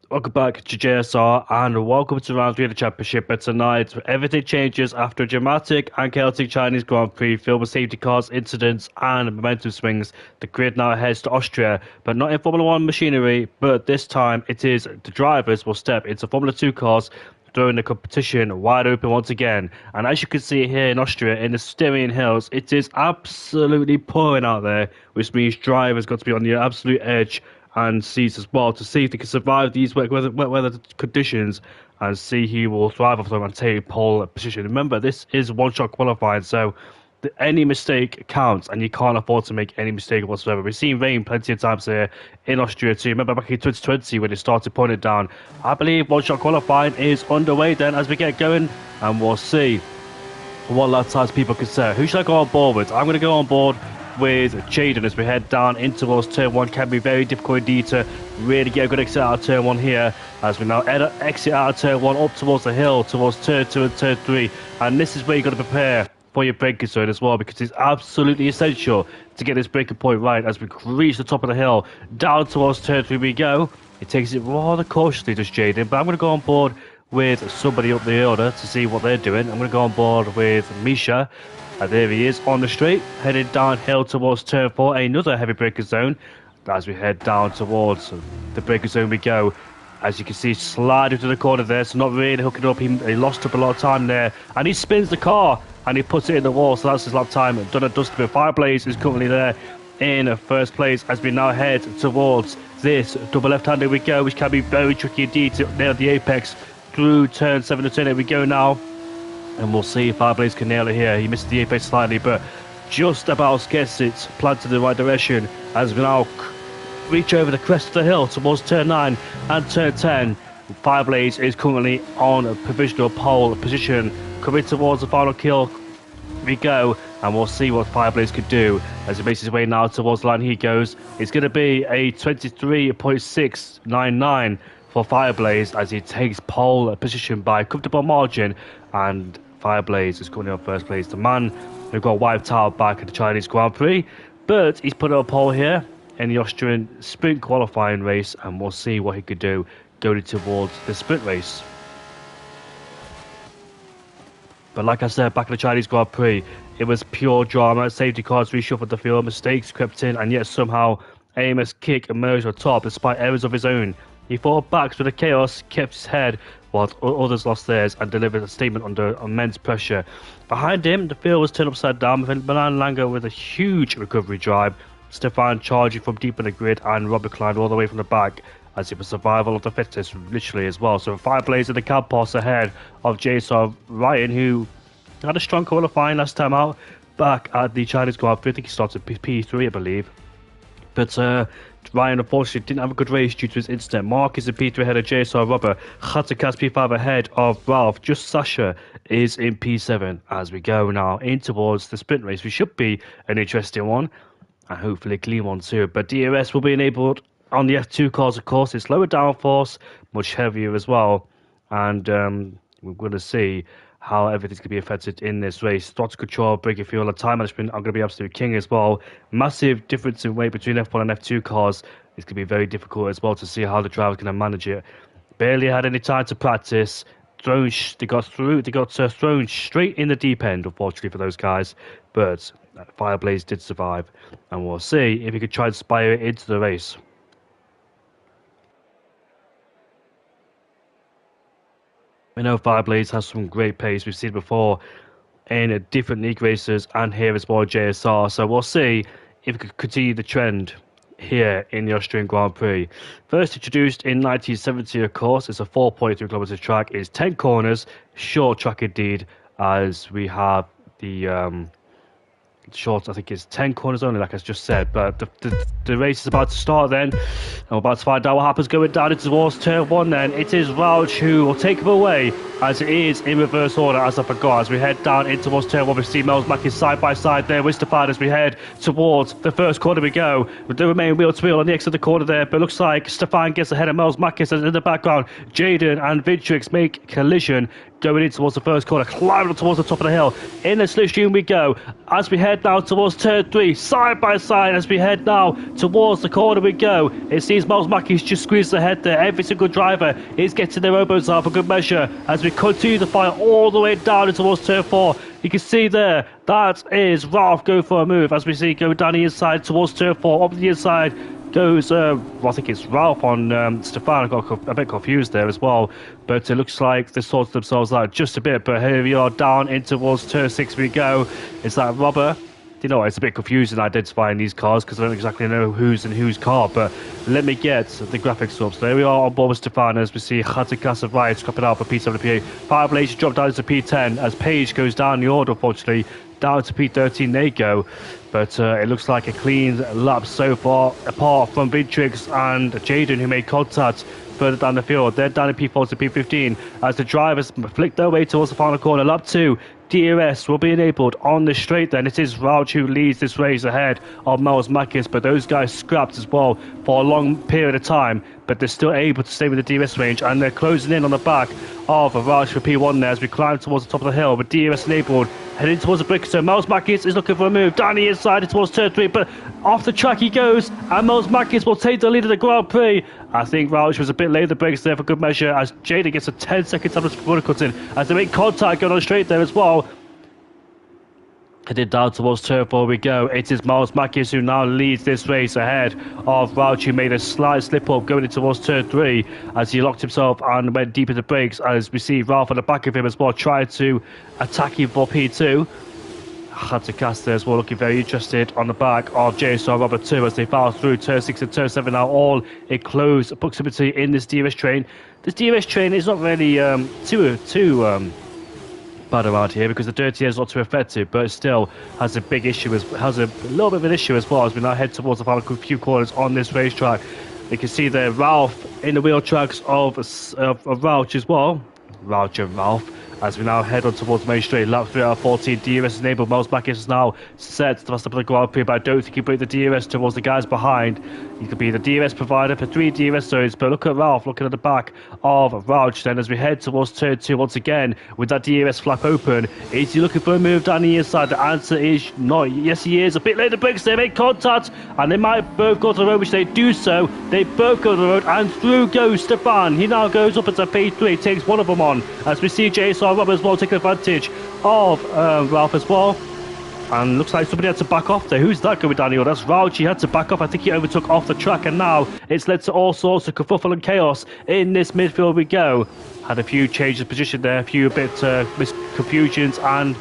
Welcome back to JSR and welcome to round 3 of the championship. But tonight, everything changes after a dramatic and chaotic Chinese Grand Prix filled with safety cars, incidents, and momentum swings. The grid now heads to Austria, but not in Formula 1 machinery. But this time, it is the drivers will step into Formula 2 cars, throwing the competition wide open once again. And as you can see here in Austria, in the Styrian Hills, it is absolutely pouring out there, which means drivers got to be on the absolute edge and seas as well to see if they can survive these wet weather conditions and see who will thrive off them and take pole position. Remember, this is one-shot qualifying, so any mistake counts, and you can't afford to make any mistake whatsoever. We've seen rain plenty of times here in Austria too. Remember back in 2020 when it started pouring it down. I believe one-shot qualifying is underway then as we get going, and we'll see what lap times people can set. Who should I go on board with? I'm going to go on board with Jaden as we head down in towards turn 1. Can be very difficult indeed to really get a good exit out of turn 1 here as we now exit out of turn 1 up towards the hill towards turn 2 and turn 3, and this is where you've got to prepare for your braking zone as well, because it's absolutely essential to get this braking point right as we reach the top of the hill. Down towards turn 3 we go. It takes it rather cautiously, does Jaden, but I'm going to go on board with somebody up the order to see what they're doing. I'm going to go on board with Misha. And there he is on the straight, headed downhill towards turn 4, another heavy braking zone. As we head down towards the braking zone we go. As you can see, sliding to the corner there, so not really hooking up. He lost up a lot of time there, and he spins the car and he puts it in the wall, so that's his lap time done and dusted. But Fireblaze is currently there in first place as we now head towards this double left-hander we go, which can be very tricky indeed to nail the apex through turn 7 and turn 8 we go now. And we'll see if Fireblaze can nail it here. He missed the apex slightly, but just about gets it planted in the right direction as we now reach over the crest of the hill towards turn 9 and turn 10. Fireblaze is currently on a provisional pole position, coming towards the final kill we go, and we'll see what Fireblaze could do as he makes his way now towards the line. He goes. It's going to be a 23.699 for Fireblaze as he takes pole position by a comfortable margin, and Fireblaze is currently on first place. The man who got wiped out back at the Chinese Grand Prix, but he's put up a pole here in the Austrian sprint qualifying race, and we'll see what he could do going towards the sprint race. But like I said, back at the Chinese Grand Prix, it was pure drama. Safety cars reshuffled the field, mistakes crept in, and yet somehow AMS Kick emerged on top despite errors of his own. He fought back through the chaos, kept his head, while others lost theirs and delivered a statement under immense pressure. Behind him, the field was turned upside down with Milan Langer with a huge recovery drive, Stefan charging from deep in the grid, and Robert climbed all the way from the back as it was survival of the fittest, literally as well. So Fireblaze in the cab pass ahead of JSR Ryan, who had a strong qualifying last time out back at the Chinese Grand Prix. I think he started P3, I believe. But Ryan unfortunately didn't have a good race due to his incident. Mark is in P3 ahead of JSR Robert. Khatakas P5 ahead of Ralph. Just Sasha is in P7 as we go now in towards the sprint race, which should be an interesting one and hopefully a clean one too. But DRS will be enabled on the F2 cars, of course. It's lower downforce, much heavier as well, and we're going to see how everything's going to be affected in this race. Throttle control, braking fuel, and time management are going to be absolute king as well. Massive difference in weight between F1 and F2 cars. It's going to be very difficult as well to see how the driver's going to manage it. Barely had any time to practice. They got thrown straight in the deep end, unfortunately for those guys. But Fireblaze did survive, and we'll see if he could try and inspire it into the race. We know Fireblaze has some great pace. We've seen it before in different league races and here as well, JSR. So we'll see if we could continue the trend here in the Austrian Grand Prix. First introduced in 1970, of course. It's a 4.3 kilometer track. It's 10 corners, short track indeed, as we have the short, I think it's 10 corners only, like I just said. But the race is about to start then. And we're about to find out what happens going down into towards turn 1 then. It is Rauch who will take him away, as it is in reverse order, as I forgot. As we head down in towards turn 1, we see Mel's Mackey side by side there with Stefan as we head towards the first corner we go. With the remaining wheel to wheel on the exit of the corner there, but it looks like Stefan gets ahead of Mel's Mackey, as in the background, Jaden and Vintrix make collision going in towards the first corner, climbing up towards the top of the hill. In the slipstream we go, as we head now towards turn 3, side by side as we head now towards the corner we go. It seems Miles Mackey's just squeezed ahead there. Every single driver is getting their elbows out for good measure as we continue the fight all the way down towards turn 4. You can see there, that is Ralph going for a move as we see go down the inside towards turn 4. Up the inside goes, I think it's Ralph on Stefan. I got a bit confused there as well. But it looks like they sorted themselves out just a bit. But here we are down in towards turn 6 we go. Is that Robber? You know, it's a bit confusing identifying these cars because I don't exactly know who's in whose car, but let me get the graphics up. So there we are on board with Stefan as we see Hatakasa Riot scrapping out for P7 and P8. Fireblazers drop down to P10 as Page goes down the order, unfortunately. Down to P13 they go. But it looks like a clean lap so far, apart from Vintrix and Jaden, who made contact further down the field. They're down in P4 to P15 as the drivers flick their way towards the final corner. Lap 2. DRS will be enabled on the straight then. It is Rauch who leads this race ahead of Miles Mackis, but those guys scrapped as well for a long period of time, but they're still able to stay with the DRS range, and they're closing in on the back of Rauch for P1 there as we climb towards the top of the hill, but DRS enabled, heading towards the brick. So Miles Mackis is looking for a move down the inside towards turn 3, but off the track he goes, and Miles Mackis will take the lead of the Grand Prix. I think Rauch was a bit late in the brakes there for good measure as Jaden gets a 10-second time to run cut in as they make contact going on straight there as well. Headed down towards turn 4 we go. It is Miles Mackis who now leads this race ahead of Rauch, who made a slight slip up going in towards turn 3 as he locked himself and went deep into brakes, as we see Ralph on the back of him as well trying to attack him for P2. Had to cast there as well, looking very interested on the back of JSR Robert 2 as they foul through turn 6 and turn 7 now, all in close proximity in this DRS train. This DRS train is not really too bad around here because the dirty air is not too effective, but it still has a big issue, has a little bit of an issue as well as we now head towards the final few corners on this racetrack. You can see there Ralph in the wheel tracks of Rauch as well. Rauch and Ralph as we now head on towards the main straight. Lap 3 out of 14, DRS enabled. Miles Mackis is now set to the last up of the Grand Prix, but I don't think he put the DRS towards the guys behind. He could be the DRS provider for 3 DRS zones, but look at Ralph looking at the back of Rauch then as we head towards turn 2 once again with that DRS flap open. Is he looking for a move down the inside? The answer is no. Yes, he is. A bit late in the brakes, they make contact and they might both go to the road, which they do so. They both go to the road and through goes Stefan. He now goes up into P3, takes one of them on as we see JSR Robert as well taking advantage of Ralph as well. And looks like somebody had to back off there. Who's that going down the hill? That's Rauch. He had to back off. I think he overtook off the track, and now it's led to all sorts of kerfuffle and chaos in this midfield we go. Had a few changes of position there, a few bit confusions and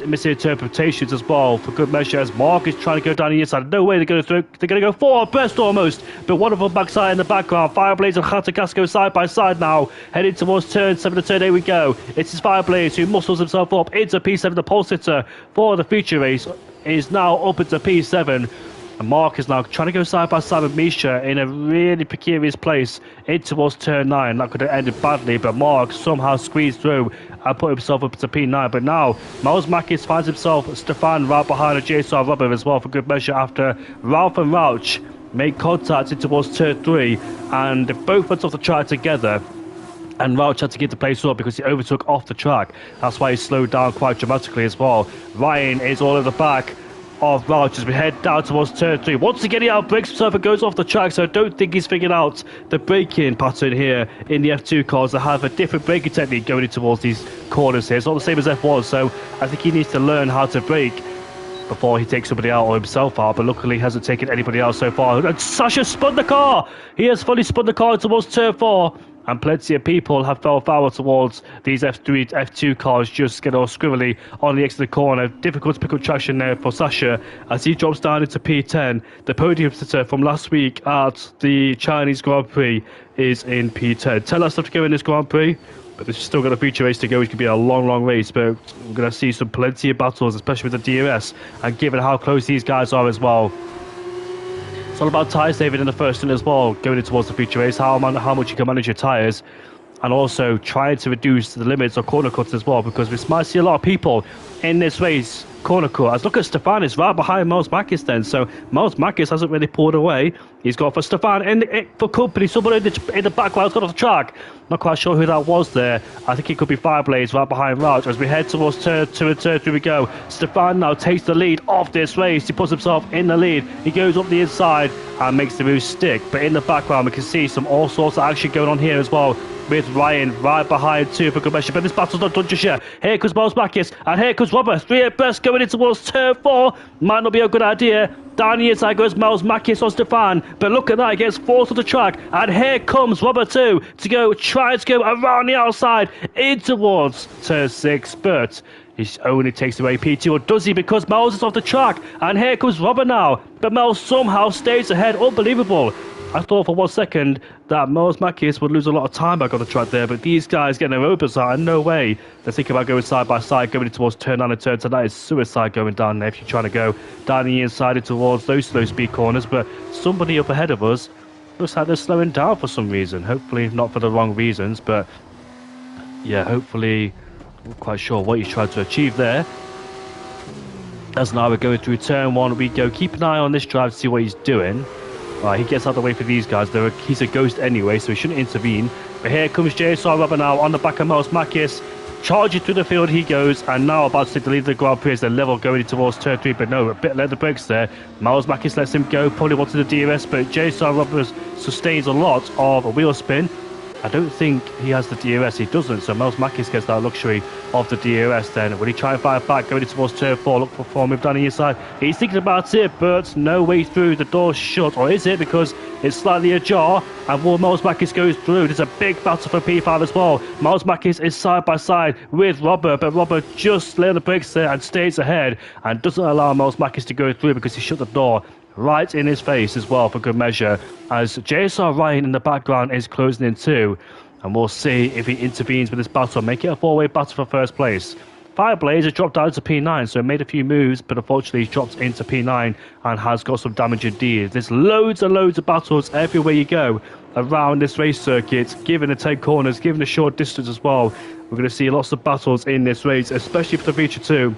misinterpretations as well for good measure as Mark is trying to go down the inside. No way they're going to go forward best almost, but one of them backside in the background. Fireblaze and Khatakaska go side by side now, heading towards turn 7 to turn 8 we go. It's his Fireblaze who muscles himself up into P7. The pole sitter for the feature race is now up into P7. And Mark is now trying to go side by side with Misha in a really precarious place in towards turn 9. That could have ended badly, but Mark somehow squeezed through and put himself up to P9. But now Miles Mackis finds himself Stefan right behind a JSR Rubber as well for good measure after Ralph and Rauch make contact in towards turn 3 and they both went off the track together. And Rauch had to give the place up because he overtook off the track. That's why he slowed down quite dramatically as well. Ryan is all in the back of Rauch as we head down towards turn 3. Once again, he outbrakes himself and goes off the track, so I don't think he's figured out the braking pattern here in the F2 cars that have a different braking technique going in towards these corners here. It's not the same as F1, so I think he needs to learn how to brake before he takes somebody out or himself out, but luckily he hasn't taken anybody else so far. And Sasha spun the car! He has fully spun the car towards turn 4. And plenty of people have fell foul towards these F3, F2 cars, just get all squirrely on the exit of the corner. Difficult to pick up traction there for Sasha as he drops down into P10. The podium sitter from last week at the Chinese Grand Prix is in P10. Tell us stuff to go in this Grand Prix, but there's still got a feature race to go. It could be a long, long race, but we're going to see some plenty of battles, especially with the DRS, and given how close these guys are as well. It's all about tyre saving in the first stint as well, going in towards the feature race, how much you can manage your tyres. and also trying to reduce the limits of corner cuts as well, because we might see a lot of people in this race corner cut. As look at Stefan, is right behind Miles Makis then, so Miles Makis hasn't really pulled away. He's got for Stefan and for company, somebody in the background's got off the track. Not quite sure who that was there. I think it could be Fireblades right behind Rouch. As we head towards turn 2 and turn 3 we go. Stefan now takes the lead of this race. He puts himself in the lead. He goes up the inside and makes the move stick. But in the background we can see some all sorts of action going on here as well, with Ryan right behind too for good measure. But this battle's not done just yet. Here comes Miles Makis, and here comes Robert. 3 abreast going in towards turn 4. Might not be a good idea. Down the inside goes Miles Makis on Stefan. But look at that, he gets forced on the track. And here comes Robert too to try to go around the outside in towards turn 6. But he only takes away P2, or does he? Because Miles is off the track. And here comes Robert now. But Miles somehow stays ahead. Unbelievable. I thought for 1 second that Miles Makis would lose a lot of time back on the track there, but these guys getting their opens out, and no way. They're thinking about going side by side, going towards turn 9 and turn 10. That is suicide going down there if you're trying to go down the inside and towards those slow speed corners. But somebody up ahead of us looks like they're slowing down for some reason. Hopefully not for the wrong reasons, but yeah, hopefully, I'm not quite sure what he's trying to achieve there. As now we're going through turn 1, we go. Keep an eye on this drive to see what he's doing. He gets out of the way for these guys. He's a ghost anyway, so he shouldn't intervene. But here comes JSR Rubber now on the back of Miles Makis. Charging through the field he goes, and now about to take the lead of the Grand Prix as they're level going towards turn 3. But no, a bit let the brakes there. Miles Makis lets him go, probably wanted the DRS, but JSR Rubber sustains a lot of a wheel spin. I don't think he has the DRS, he doesn't, so Miles Makis gets that luxury of the DRS then. Will he try and fire back, going towards turn 4, look for form move down the inside. He's thinking about it, but no way through, the door's shut, or is it? Because it's slightly ajar, and will Miles Makis goes through. There's a big battle for P5 as well. Miles Makis is side by side with Robert, but Robert just lay on the brakes there and stays ahead, and doesn't allow Miles Makis to go through because he shut the door right in his face as well for good measure, as JSR Ryan in the background is closing in too, and we'll see if he intervenes with this battle, make it a 4-way battle for first place. Fireblaze has dropped down to P9, so he made a few moves, but unfortunately he's dropped into P9 and has got some damage indeed. There's loads and loads of battles everywhere you go around this race circuit, given the 10 corners, given the short distance as well. We're going to see lots of battles in this race, especially for the feature 2.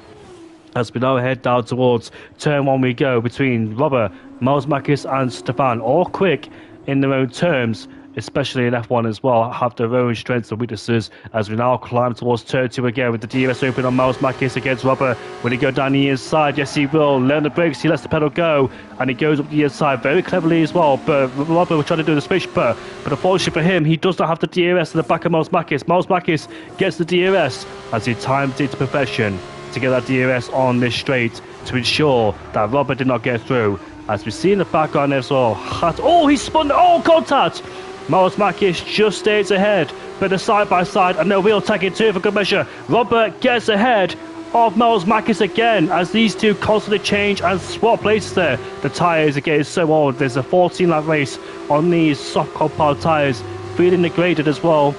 As we now head down towards turn 1 we go, between Robert, Miles Makis and Stefan, all quick in their own terms, especially in F1 as well, have their own strengths and weaknesses. As we now climb towards turn 2 again with the DRS open on Miles Makis against Robert. Will he go down the inside? Yes, he will. Learn the brakes, he lets the pedal go, and he goes up the inside very cleverly as well. But Robert was trying to do the switch, but unfortunately for him, he does not have the DRS in the back of Miles Makis. Miles Makis gets the DRS as he timed it to perfection to get that DRS on this straight to ensure that Robert did not get through. As we see in the background there's oh, he spun, oh, contact! Miles Makis just stays ahead, but the side by side and no wheel tagging too for good measure. Robert gets ahead of Miles Makis again as these two constantly change and swap places there. The tyres are getting so old. There's a 14-lap race on these soft compound tyres, feeling degraded as well.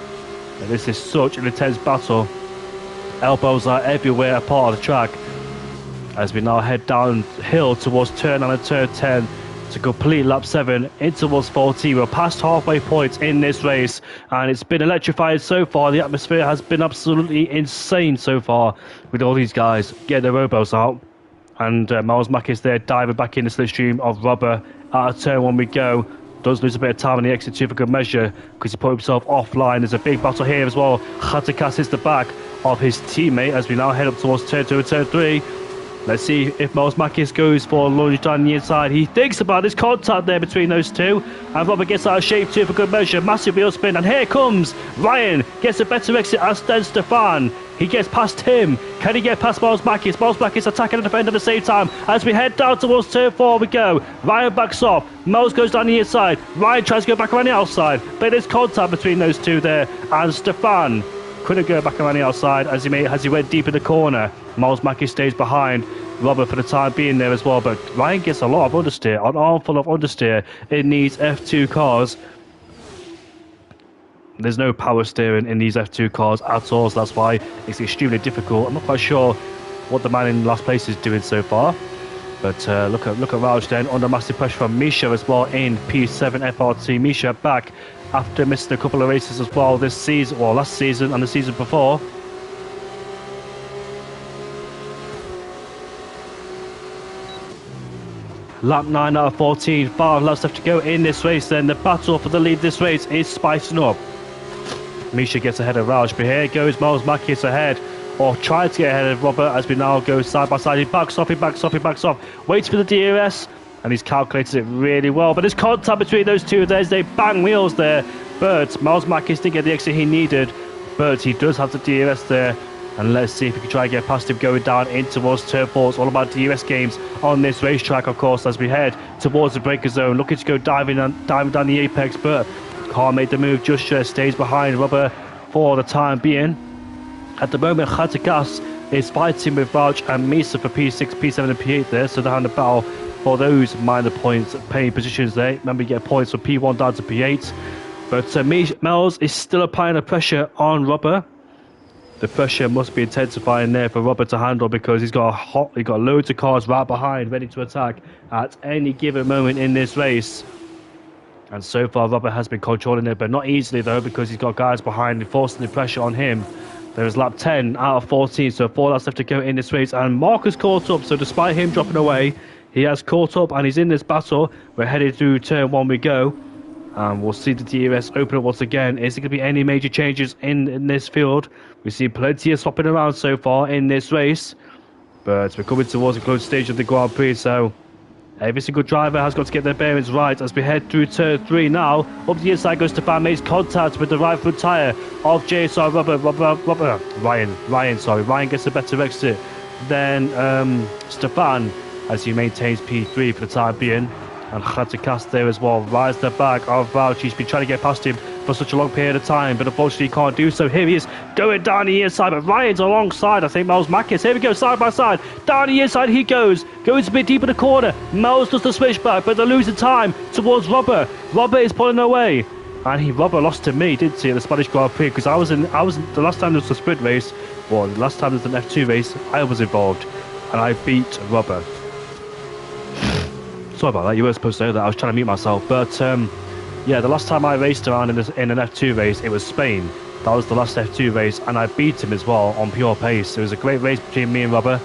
And this is such an intense battle. Elbows are everywhere a part of the track as we now head downhill towards turn 9 and turn 10 to complete lap 7 in towards 14. We're past halfway point in this race and it's been electrifying so far. The atmosphere has been absolutely insane so far with all these guys getting their elbows out, and Miles Makis there diving back in the slipstream of Rubber. Out of turn 1 we go. Does lose a bit of time on the exit 2 for good measure because he put himself offline. There's a big battle here as well. Khatikas hits the back of his teammate as we now head up towards turn 2 and turn 3. Let's see if Miles Makis goes for a lunge down the inside. He thinks about this contact there between those two, and Robert gets out of shape too for good measure. Massive wheel spin, and here comes Ryan. Gets a better exit as then Stefan. He gets past him. Can he get past Miles Makis? Miles Makis attacking and defending at the same time. As we head down towards turn 4 we go. Ryan backs off. Miles goes down the inside. Ryan tries to go back around the outside, but there's contact between those two there, and Stefan couldn't go back around the outside as he went deep in the corner. Miles Makis stays behind Robert for the time being there as well, but Ryan gets a lot of understeer, an armful of understeer in these F2 cars. There's no power steering in these F2 cars at all, so that's why it's extremely difficult. I'm not quite sure what the man in last place is doing so far, but look at Rauch then under massive pressure from Misha as well in P7 FRT. Misha back after missing a couple of races as well this season, or last season and the season before. Lap 9 out of 14, 5 laps left to go in this race. Then the battle for the lead this race is spicing up. Misha gets ahead of Roush, but here goes Miles Mackis ahead, or tries to get ahead of Robert as we now go side by side. He backs off, waits for the DRS, and he's calculated it really well. But there's contact between those two. They bang wheels there, but Miles Mackis didn't get the exit he needed, but he does have the DRS there. And let's see if we can try and get past him going down in towards turn 4. It's all about DRS games on this racetrack, of course, as we head towards the breaker zone. Looking to go diving down the apex, but can't make the move just yet. Stays behind Rubber for the time being. At the moment, Khatakas is fighting with Vouch and Misa for P6, P7 and P8 there. So they're on the battle for those minor points paying positions there. Remember, you get points from P1 down to P8. But Mel's is still applying the pressure on Rubber. The pressure must be intensifying there for Robert to handle, because he's got loads of cars right behind ready to attack at any given moment in this race. And so far Robert has been controlling it, but not easily though, because he's got guys behind enforcing the pressure on him. There is lap 10 out of 14, so 4 laps left to go in this race, and Mark has caught up. So despite him dropping away, he has caught up and he's in this battle. We're headed through turn 1 we go. And we'll see the DRS open up once again. Is there going to be any major changes in this field? We've seen plenty of swapping around so far in this race, but we're coming towards the close stage of the Grand Prix, so every single driver has got to get their bearings right as we head through turn 3 now. Up the inside goes Stefan, makes contact with the right front tyre of JSR Ryan gets a better exit than Stefan as he maintains P3 for the time being. And Khatakas there as well, rides the back of Vouch. He's been trying to get past him for such a long period of time, but unfortunately he can't do so. Here he is, going down the inside, but Ryan's alongside, I think, Miles Mackis. Here we go, side by side. Down the inside he goes a bit deep in the corner. Miles does the switchback, but they're losing time towards Robert. Robert is pulling away. And Robert lost to me, didn't he, at the Spanish Grand Prix, because I was in the last time there was a sprint race, or the last time there was an F2 race, I was involved, and I beat Robert. Sorry about that, you weren't supposed to know that, I was trying to mute myself. But yeah, the last time I raced around in an F2 race, it was Spain. That was the last F2 race, and I beat him as well on pure pace. It was a great race between me and Robert,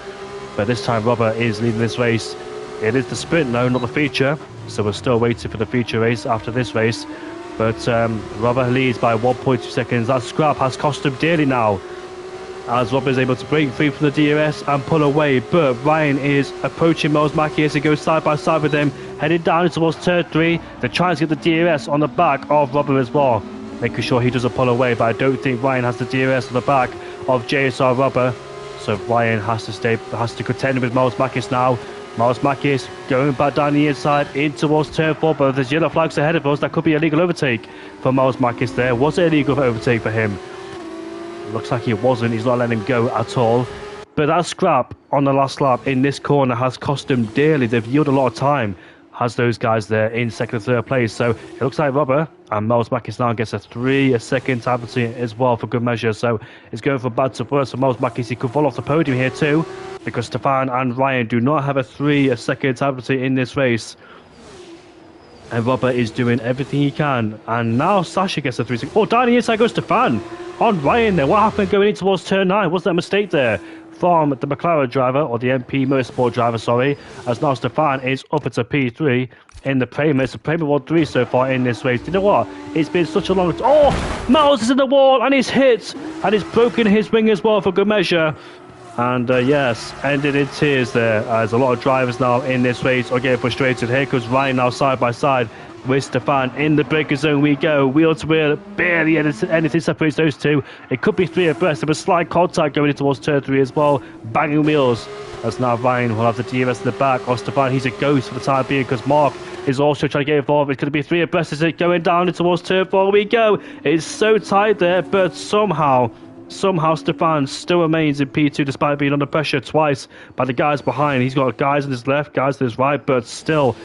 but this time Robert is leading this race. It is the sprint though, not the feature, so we're still waiting for the feature race after this race. But Robert leads by 1.2 seconds. That scrap has cost him dearly now, as Robert is able to break free from the DRS and pull away. But Ryan is approaching Miles Mackey as he goes side by side with him, heading down towards turn 3. They're trying to get the DRS on the back of Robert as well, making sure he doesn't pull away, but I don't think Ryan has the DRS on the back of JSR Robert. So Ryan has to contend with Miles Mackis now. Miles Mackis going back down the inside in towards turn 4, but there's yellow flags ahead of us. That could be a legal overtake for Miles Mackis there. Was it a legal overtake for him? Looks like it wasn't. He's not letting him go at all. But that scrap on the last lap in this corner has cost him dearly. They've yielded a lot of time, has those guys there in second and third place. So it looks like Robert and Miles Mackis now gets a 3-second penalty as well for good measure. So it's going from bad to worse for Miles Mackis. He could fall off the podium here too, because Stefan and Ryan do not have a 3-second penalty in this race. And Robert is doing everything he can. And now Sasha gets a 3-second. Oh, down the inside goes Stefan on Ryan there. What happened going in towards turn 9? Was that a mistake there from the McLaren driver, or the MP Motorsport driver, sorry, as now Stefan is up into P3 in the Premier. It's a Premier 1-3 so far in this race. You know what? It's been such a long... Oh! Miles is in the wall and he's hit, and he's broken his wing as well for good measure. And yes, ended in tears there, as a lot of drivers now in this race are getting frustrated. Here comes Ryan now side by side with Stefan. In the breaker zone we go, wheel to wheel, barely anything separates those two. It could be 3 abreast. There was slight contact going in towards turn 3 as well, banging wheels, as now Ryan will have the DRS in the back of Stefan. He's a ghost for the time being, because Mark is also trying to get involved. It's going to be 3 abreast as it going down towards turn 4 we go. It's so tight there, but somehow Stefan still remains in P2 despite being under pressure twice by the guys behind. He's got guys on his left, guys on his right, but still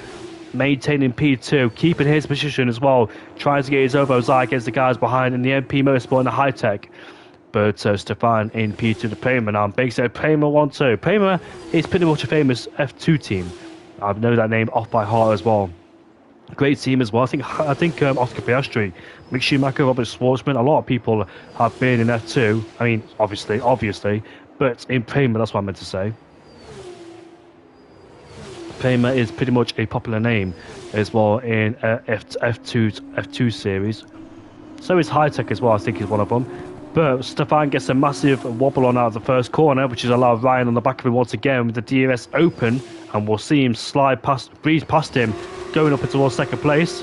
maintaining P2, keeping his position as well, trying to get his elbows eye against the guys behind in the MP Motorsport and the high tech. But Stefan in P2, the Prema now. Big said Prema 1-2. Prema is pretty much a famous F2 team. I know that name off by heart as well. Great team as well. I think Oscar Piastri, Mick Schumacher, Robert Schwartzman. A lot of people have been in F2. I mean, obviously, but in Prema, that's what I meant to say. Prema is pretty much a popular name as well in F2 series. So is High Tech as well. I think is one of them. But Stefan gets a massive wobble on out of the first corner, which has allowed Ryan on the back of him once again with the DRS open, and we'll see him breeze past him, going up towards second place.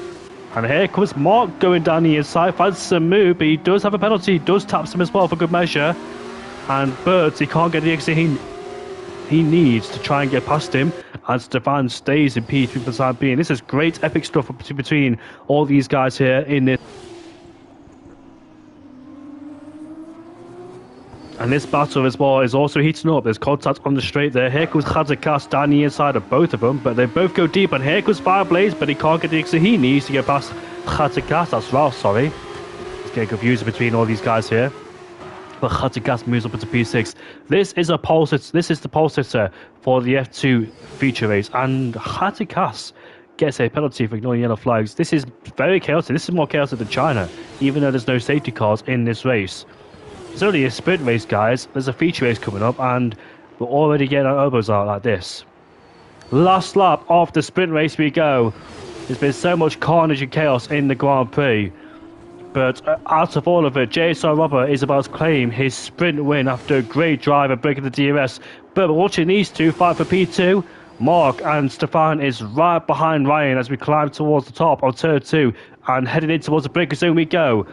And here comes Mark going down the inside, finds some move, but he does have a penalty, he does tap him as well for good measure. And Birds, he can't get the exit he needs to try and get past him, and Stefan stays in P3 for the time being. This is great epic stuff between all these guys here in this. And this battle as well is also heating up. There's contact on the straight there. Here comes Khazakas down the inside of both of them, but they both go deep. And here comes Fireblaze, but he can't get the exit he needs to get past Khazakas. That's Ralph, sorry. He's getting confused between all these guys here. But Khazakas moves up into P6. This is the pole sitter for the F2 feature race. And Khazakas gets a penalty for ignoring yellow flags. This is very chaotic. This is more chaotic than China, even though there's no safety cars in this race. It's only a sprint race, guys. There's a feature race coming up, and we're already getting our elbows out like this. Last lap of the sprint race we go. There's been so much carnage and chaos in the Grand Prix. But out of all of it, JSR Rubber is about to claim his sprint win after a great drive and breaking the DRS. But watching these two fight for P2, Mark and Stefan is right behind Ryan as we climb towards the top of turn 2 and heading in towards the breaker zone we go.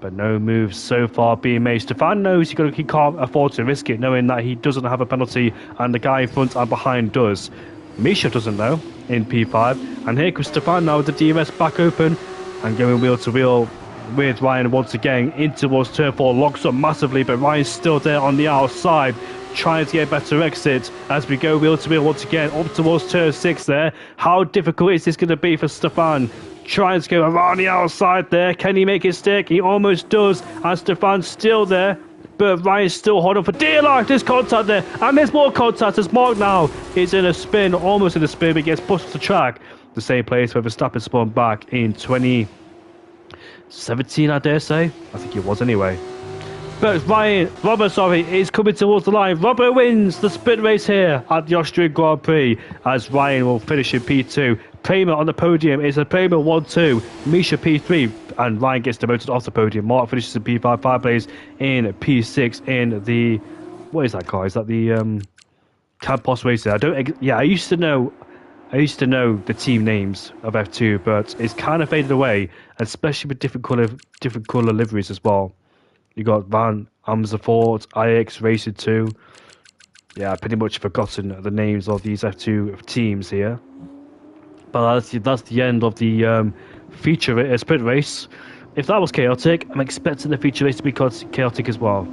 But no moves so far being made. Stefan knows he can't afford to risk it, knowing that he doesn't have a penalty and the guy in front and behind does. Misha doesn't know in P5. And here comes Stefan now with the DRS back open and going wheel to wheel with Ryan once again in towards turn 4. Locks up massively, but Ryan's still there on the outside, trying to get a better exit as we go wheel to wheel once again up towards turn 6 there. How difficult is this going to be for Stefan? Trying to go around the outside there. Can he make it stick? He almost does. And Stefan's still there. But Ryan's still holding for dear life. There's contact there. And there's more contact as Mark now is in a spin. Almost in a spin, but gets pushed to the track. The same place where Verstappen spun back in 2017, I dare say. I think it was anyway. But Robert is coming towards the line. Robert wins the sprint race here at the Austrian Grand Prix as Ryan will finish in P2. Prema on the podium is a Prema 1-2, Misha P3, and Ryan gets demoted off the podium. Mark finishes in P5, Fireplays in P6 in the, what is that car? Is that the Campos Racing? I used to know the team names of F2, but it's kind of faded away, especially with different color liveries as well. You got Van Amersfoort, IX Racing 2. Yeah, I've pretty much forgotten the names of these F2 teams here. But that's the end of the feature sprint race. If that was chaotic, I'm expecting the feature race to be chaotic as well.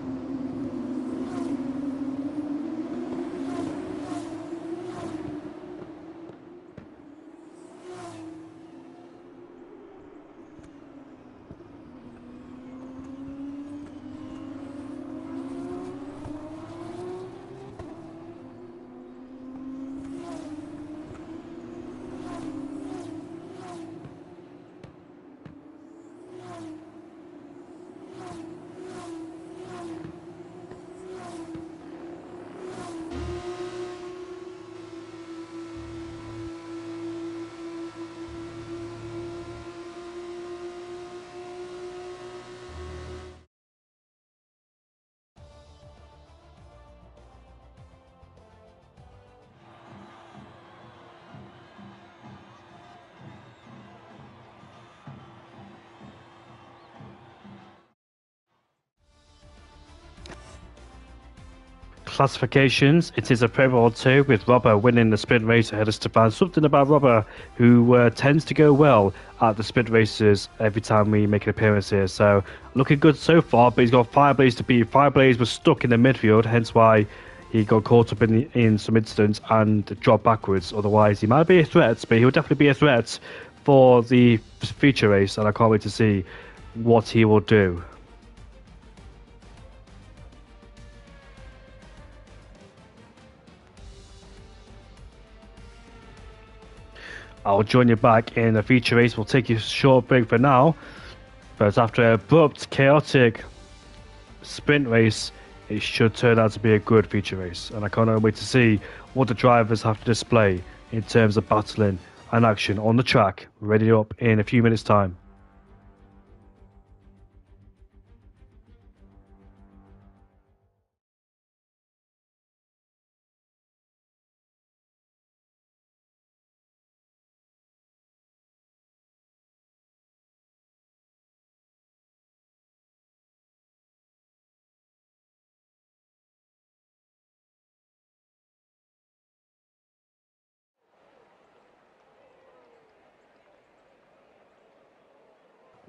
Classifications, it is a Pro Bowl 2 with Robber winning the sprint race ahead of Stefan. Something about Robber who tends to go well at the sprint races every time we make an appearance here. So looking good so far, but he's got Fireblaze to beat. Fireblaze was stuck in the midfield, hence why he got caught up in some incidents and dropped backwards. Otherwise, he might be a threat, but he'll definitely be a threat for the feature race, and I can't wait to see what he will do. I'll join you back in the feature race. We'll take a short break for now. But after an abrupt, chaotic sprint race, it should turn out to be a good feature race. And I can't wait to see what the drivers have to display in terms of battling and action on the track, ready up in a few minutes' time.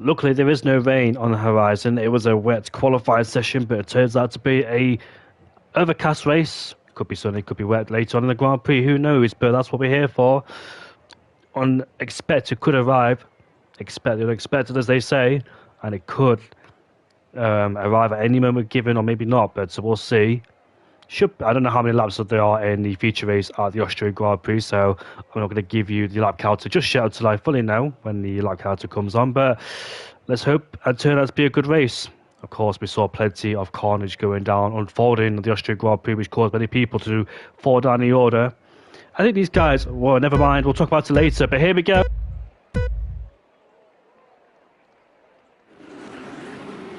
Luckily, there is no rain on the horizon. It was a wet qualifying session, but it turns out to be a overcast race. Could be sunny, could be wet later on in the Grand Prix. Who knows? But that's what we're here for. Unexpected could arrive. Expected, unexpected, as they say, and it could arrive at any moment given, or maybe not. But so we'll see. I don't know how many laps there are in the feature race at the Austrian Grand Prix, so I'm not going to give you the lap counter just yet until I fully know when the lap counter comes on. But let's hope it turns out to be a good race. Of course, we saw plenty of carnage going down, unfolding in the Austrian Grand Prix, which caused many people to fall down the order. I think these guys, well, never mind, we'll talk about it later, but here we go.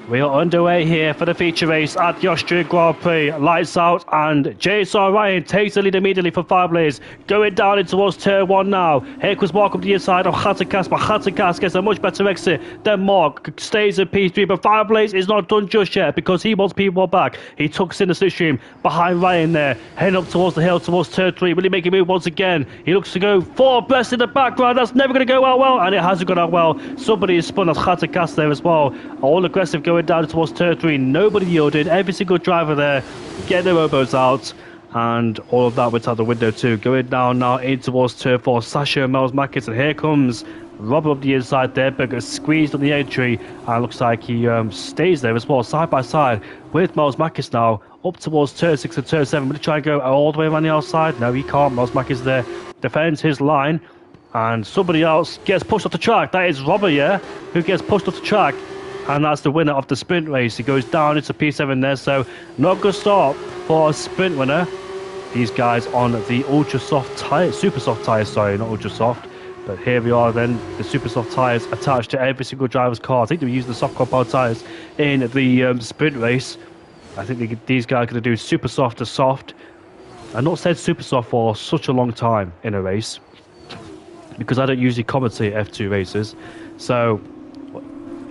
We are underway here for the feature race at the Austrian Grand Prix. Lights out, and JSR Ryan takes the lead immediately for Fireblades. Going down in towards turn 1 now. Here comes Mark up the inside of Hatterkas, but Hatterkas gets a much better exit than Mark. Stays in P3, but Fireblades is not done just yet because he wants people back. He tucks in the slipstream behind Ryan there. Heading up towards the hill, towards turn 3. Will he make a move once again? He looks to go 4 abreast in the background. That's never going to go out well, and it hasn't gone out well. Somebody is spun as Hatterkas there as well. All aggressive going down towards turn 3. Nobody yielded. Every single driver there getting their elbows out, and all of that went out the window too. Going down now in towards turn 4. Sasha and Miles Mackis, and here comes Robert up the inside there, but gets squeezed on the entry, and looks like he stays there as well, side by side with Miles Mackis now up towards turn 6 and turn 7. Will he try and go all the way around the outside? No, he can't. Miles Mackis there defends his line, and somebody else gets pushed off the track. That is Robert, yeah, who gets pushed off the track. And that's the winner of the sprint race. He goes down into P7 there, so not a good start for a sprint winner. These guys on the ultra soft tyres, super soft tyres, sorry, not ultra soft. But here we are then, the super soft tyres attached to every single driver's car. I think they were using the soft compound tyres in the sprint race. I think these guys are going to do super soft to soft. I've not said super soft for such a long time in a race, because I don't usually commentate F2 races. So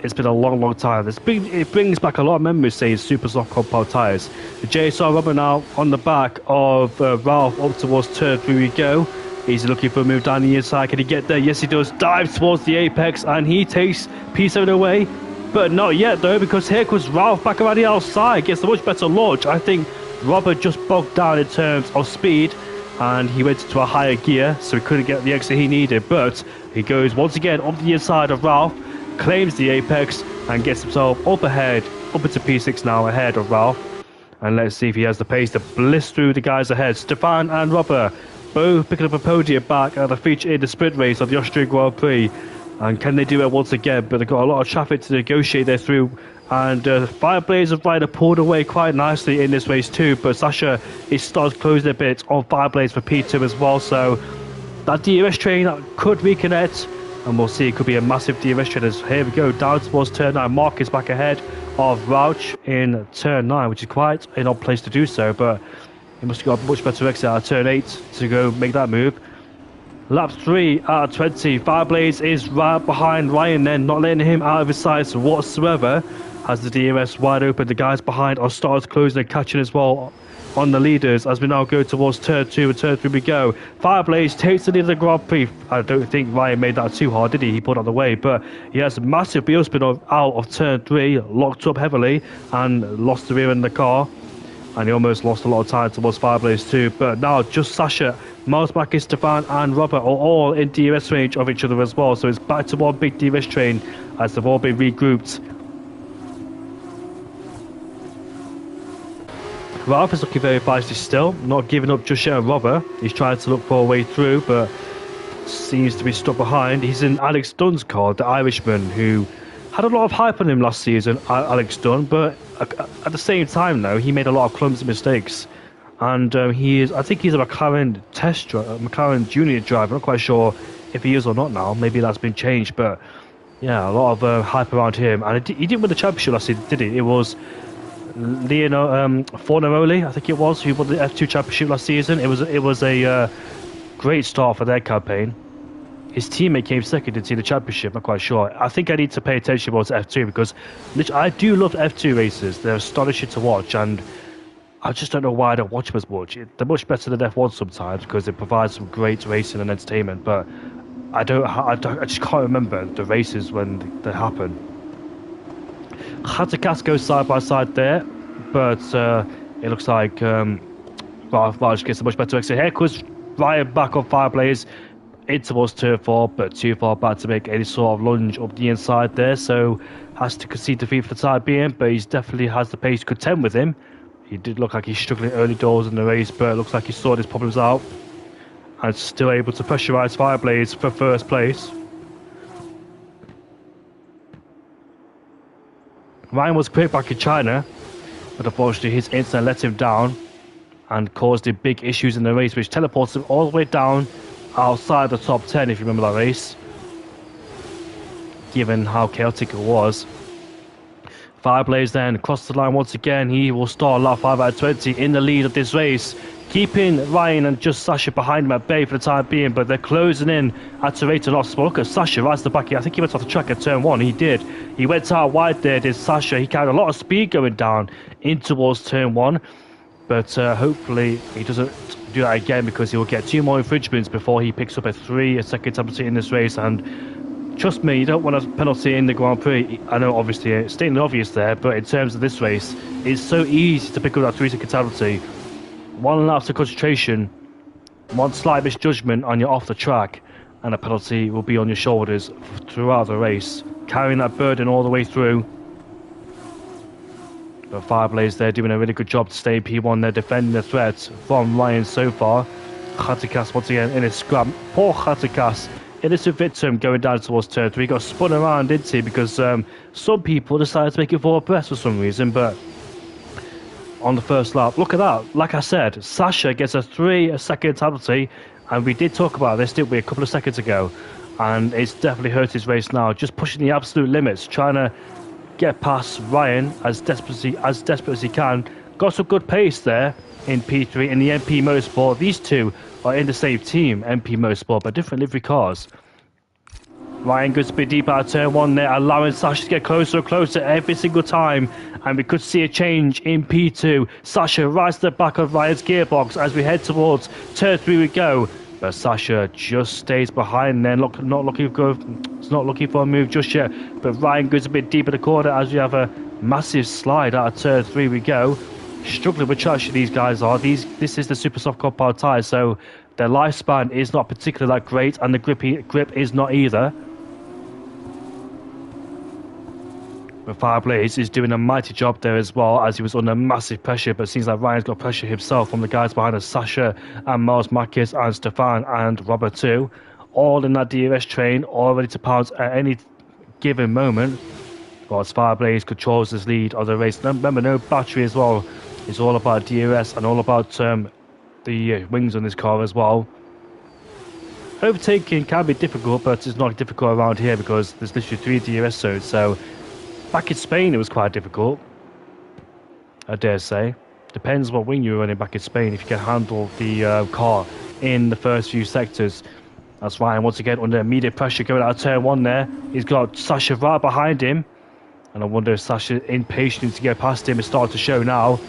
it's been a long time. It brings back a lot of memories saying super soft compound tyres. The JSR Rubber now on the back of Ralph up towards turn 3 we go. He's looking for a move down the inside. Can he get there? Yes, he does. Dives towards the apex, and he takes P7 away. But not yet, though, because here comes Ralph back around the outside. Gets a much better launch. I think Robert just bogged down in terms of speed, and he went into a higher gear, so he couldn't get the exit he needed. But he goes once again up the inside of Ralph, claims the apex, and gets himself up ahead, up into P6 now, ahead of Ralph. And let's see if he has the pace to bliss through the guys ahead. Stefan and Robert both picking up a podium back at the feature in the sprint race of the Austrian Grand Prix. And can they do it once again? But they've got a lot of traffic to negotiate there through. And Fireblades and Ryder pulled away quite nicely in this race too. But Sasha is starting to close a bit on Fireblades for P2 as well. So that DRS train could reconnect. And we'll see, it could be a massive DRS train. As here we go, down towards turn 9. Mark is back ahead of Rauch in turn 9, which is quite an odd place to do so. But he must have got a much better exit out of turn 8 to go make that move. Lap 3 out of 20. Fireblades is right behind Ryan then, not letting him out of his sights whatsoever. Has the DRS wide open. The guys behind are starting to close and catching as well on the leaders as we now go towards turn 2 and turn 3 we go. Fireblades takes the lead of the Grand Prix. I don't think Ryan made that too hard, did he? He pulled out of the way, but he has a massive wheel spin out of turn 3, locked up heavily, and lost the rear in the car. And he almost lost a lot of time towards Fireblades too. But now just Sasha, Miles Mackis, Stefan and Robert are all in DRS range of each other as well. So it's back to one big DRS train as they've all been regrouped. Ralph is looking very feisty still, not giving up just yet on Robert. He's trying to look for a way through, but seems to be stuck behind. He's in Alex Dunn's car, the Irishman, who had a lot of hype on him last season, Alex Dunn, but at the same time, though, he made a lot of clumsy mistakes. And I think he's a McLaren McLaren junior driver. I'm not quite sure if he is or not now. Maybe that's been changed, but yeah, a lot of hype around him. And he didn't win the championship last season, did he? It was Fornaroli, I think it was, who won the F2 championship last season. It was a great start for their campaign. His teammate came second in the championship, I'm not quite sure. I think I need to pay attention more to F2 because I do love F2 races. They're astonishing to watch, and I just don't know why I don't watch them as much. They're much better than F1 sometimes because it provides some great racing and entertainment, but I just can't remember the races when they happen. Hatakas goes side by side there, but it looks like Raj gets a much better exit. Here comes Ryan back on Fireblaze in towards turn 4, but too far back to make any sort of lunge up the inside there, so has to concede defeat for the time being, but he definitely has the pace to contend with him. He did look like he's struggling early doors in the race, but it looks like he sorted his problems out and still able to pressurise Fireblaze for first place. Ryan was quick back in China, but unfortunately his incident let him down and caused him big issues in the race, which teleports him all the way down outside the top 10, if you remember that race, given how chaotic it was. Fireblaze then crossed the line once again. He will start lap 5 out of 20 in the lead of this race, keeping Ryan and just Sasha behind him at bay for the time being, but they're closing in at the rate of loss. Look at Sasha right at the back. I think he went off the track at turn 1. He did. He went out wide there, did Sasha. He carried a lot of speed going down in towards turn 1, but hopefully he doesn't do that again because he will get 2 more infringements before he picks up a second penalty in this race. And trust me, you don't want a penalty in the Grand Prix. I know obviously it's stating the obvious there, but in terms of this race, it's so easy to pick up that 3-second penalty. One lapse of concentration, one slight misjudgment on your off the track, and a penalty will be on your shoulders throughout the race, carrying that burden all the way through. But Fireblaze there doing a really good job to stay in P1. They're defending the threat from Ryan so far. Khatikas once again in his scrap. Poor Khatikas, innocent victim going down towards turn 3. He got spun around, didn't he? Because some people decided to make it for a press for some reason, but on the first lap, look at that. Like I said, Sasha gets a 3-second penalty, and we did talk about this, didn't we, a couple of seconds ago? And it's definitely hurt his race now. Just pushing the absolute limits, trying to get past Ryan as desperate as he can. Got some good pace there in P3 in the MP Motorsport. These two are in the same team, MP Motorsport, but different livery cars. Ryan goes a bit deep out of turn 1 there, allowing Sasha to get closer and closer every single time, and we could see a change in P2. Sasha right to the back of Ryan's gearbox as we head towards turn 3 we go, but Sasha just stays behind there, not looking for a move just yet, but Ryan goes a bit deep in the corner as we have a massive slide out of turn 3 we go. Struggling with traction these guys are. This is the super soft compound tyre, so their lifespan is not particularly that great, and the grip is not either. But Fireblaze is doing a mighty job there as well, as he was under massive pressure, but it seems like Ryan's got pressure himself from the guys behind us, Sasha and Miles Marquez and Stefan and Robert too, all in that DRS train, all ready to pounce at any given moment. Whilst Fireblaze controls his lead of the race. Remember, no battery as well. It's all about DRS and all about the wings on this car as well. Overtaking can be difficult, but it's not difficult around here because there's literally 3 DRS zones, so back in Spain it was quite difficult, I dare say. Depends what wing you're running back in Spain, if you can handle the car in the first few sectors. That's Ryan once again under immediate pressure going out of turn 1 there. He's got Sasha right behind him, and I wonder if Sasha's impatience to get past him is starting to show now.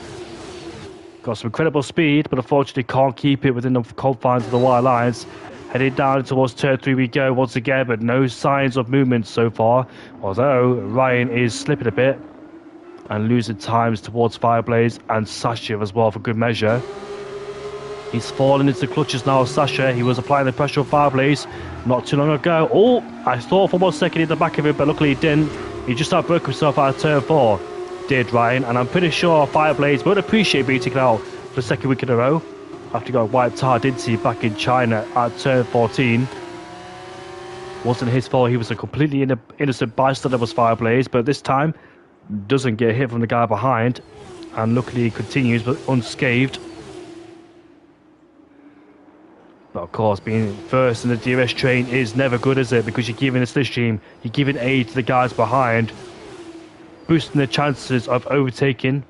Got some incredible speed, but unfortunately can't keep it within the confines of the wire lines. Heading down towards turn 3 we go once again, but no signs of movement so far. Although Ryan is slipping a bit and losing times towards Fireblaze and Sasha as well for good measure. He's falling into the clutches now, Sasha. He was applying the pressure on Fireblaze not too long ago. Oh, I thought for 1 second in the back of it, but luckily he didn't. He just broke himself out of turn 4, did Ryan, and I'm pretty sure Fireblaze would appreciate being taken out for the second week in a row after he got wiped hard, didn't he, back in China at turn 14. Wasn't his fault. He was a completely innocent bystander, was Fireblaze, but this time doesn't get hit from the guy behind, and luckily he continues but unscathed. But of course, being first in the DRS train is never good, is it? Because you're giving a slipstream, you're giving aid to the guys behind, boosting the chances of overtaking.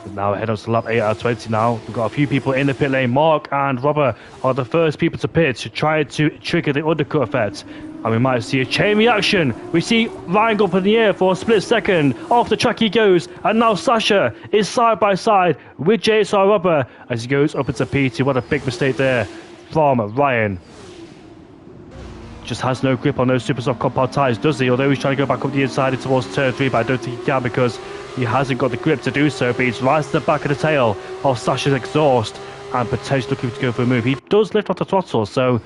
But now head on to lap 8 out of 20 now. We've got a few people in the pit lane. Mark and Robert are the first people to pit to try to trigger the undercut effect. And we might see a chain reaction. We see Ryan go up in the air for a split second. Off the track he goes. And now Sasha is side by side with JSR Robert as he goes up into P2. What a big mistake there from Ryan. Just has no grip on those super soft compound tyres, does he? Although he's trying to go back up the inside towards turn 3, but I don't think he can because he hasn't got the grip to do so. But he's right to the back of the tail of Sasha's exhaust and potentially looking to go for a move. He does lift off the throttle, so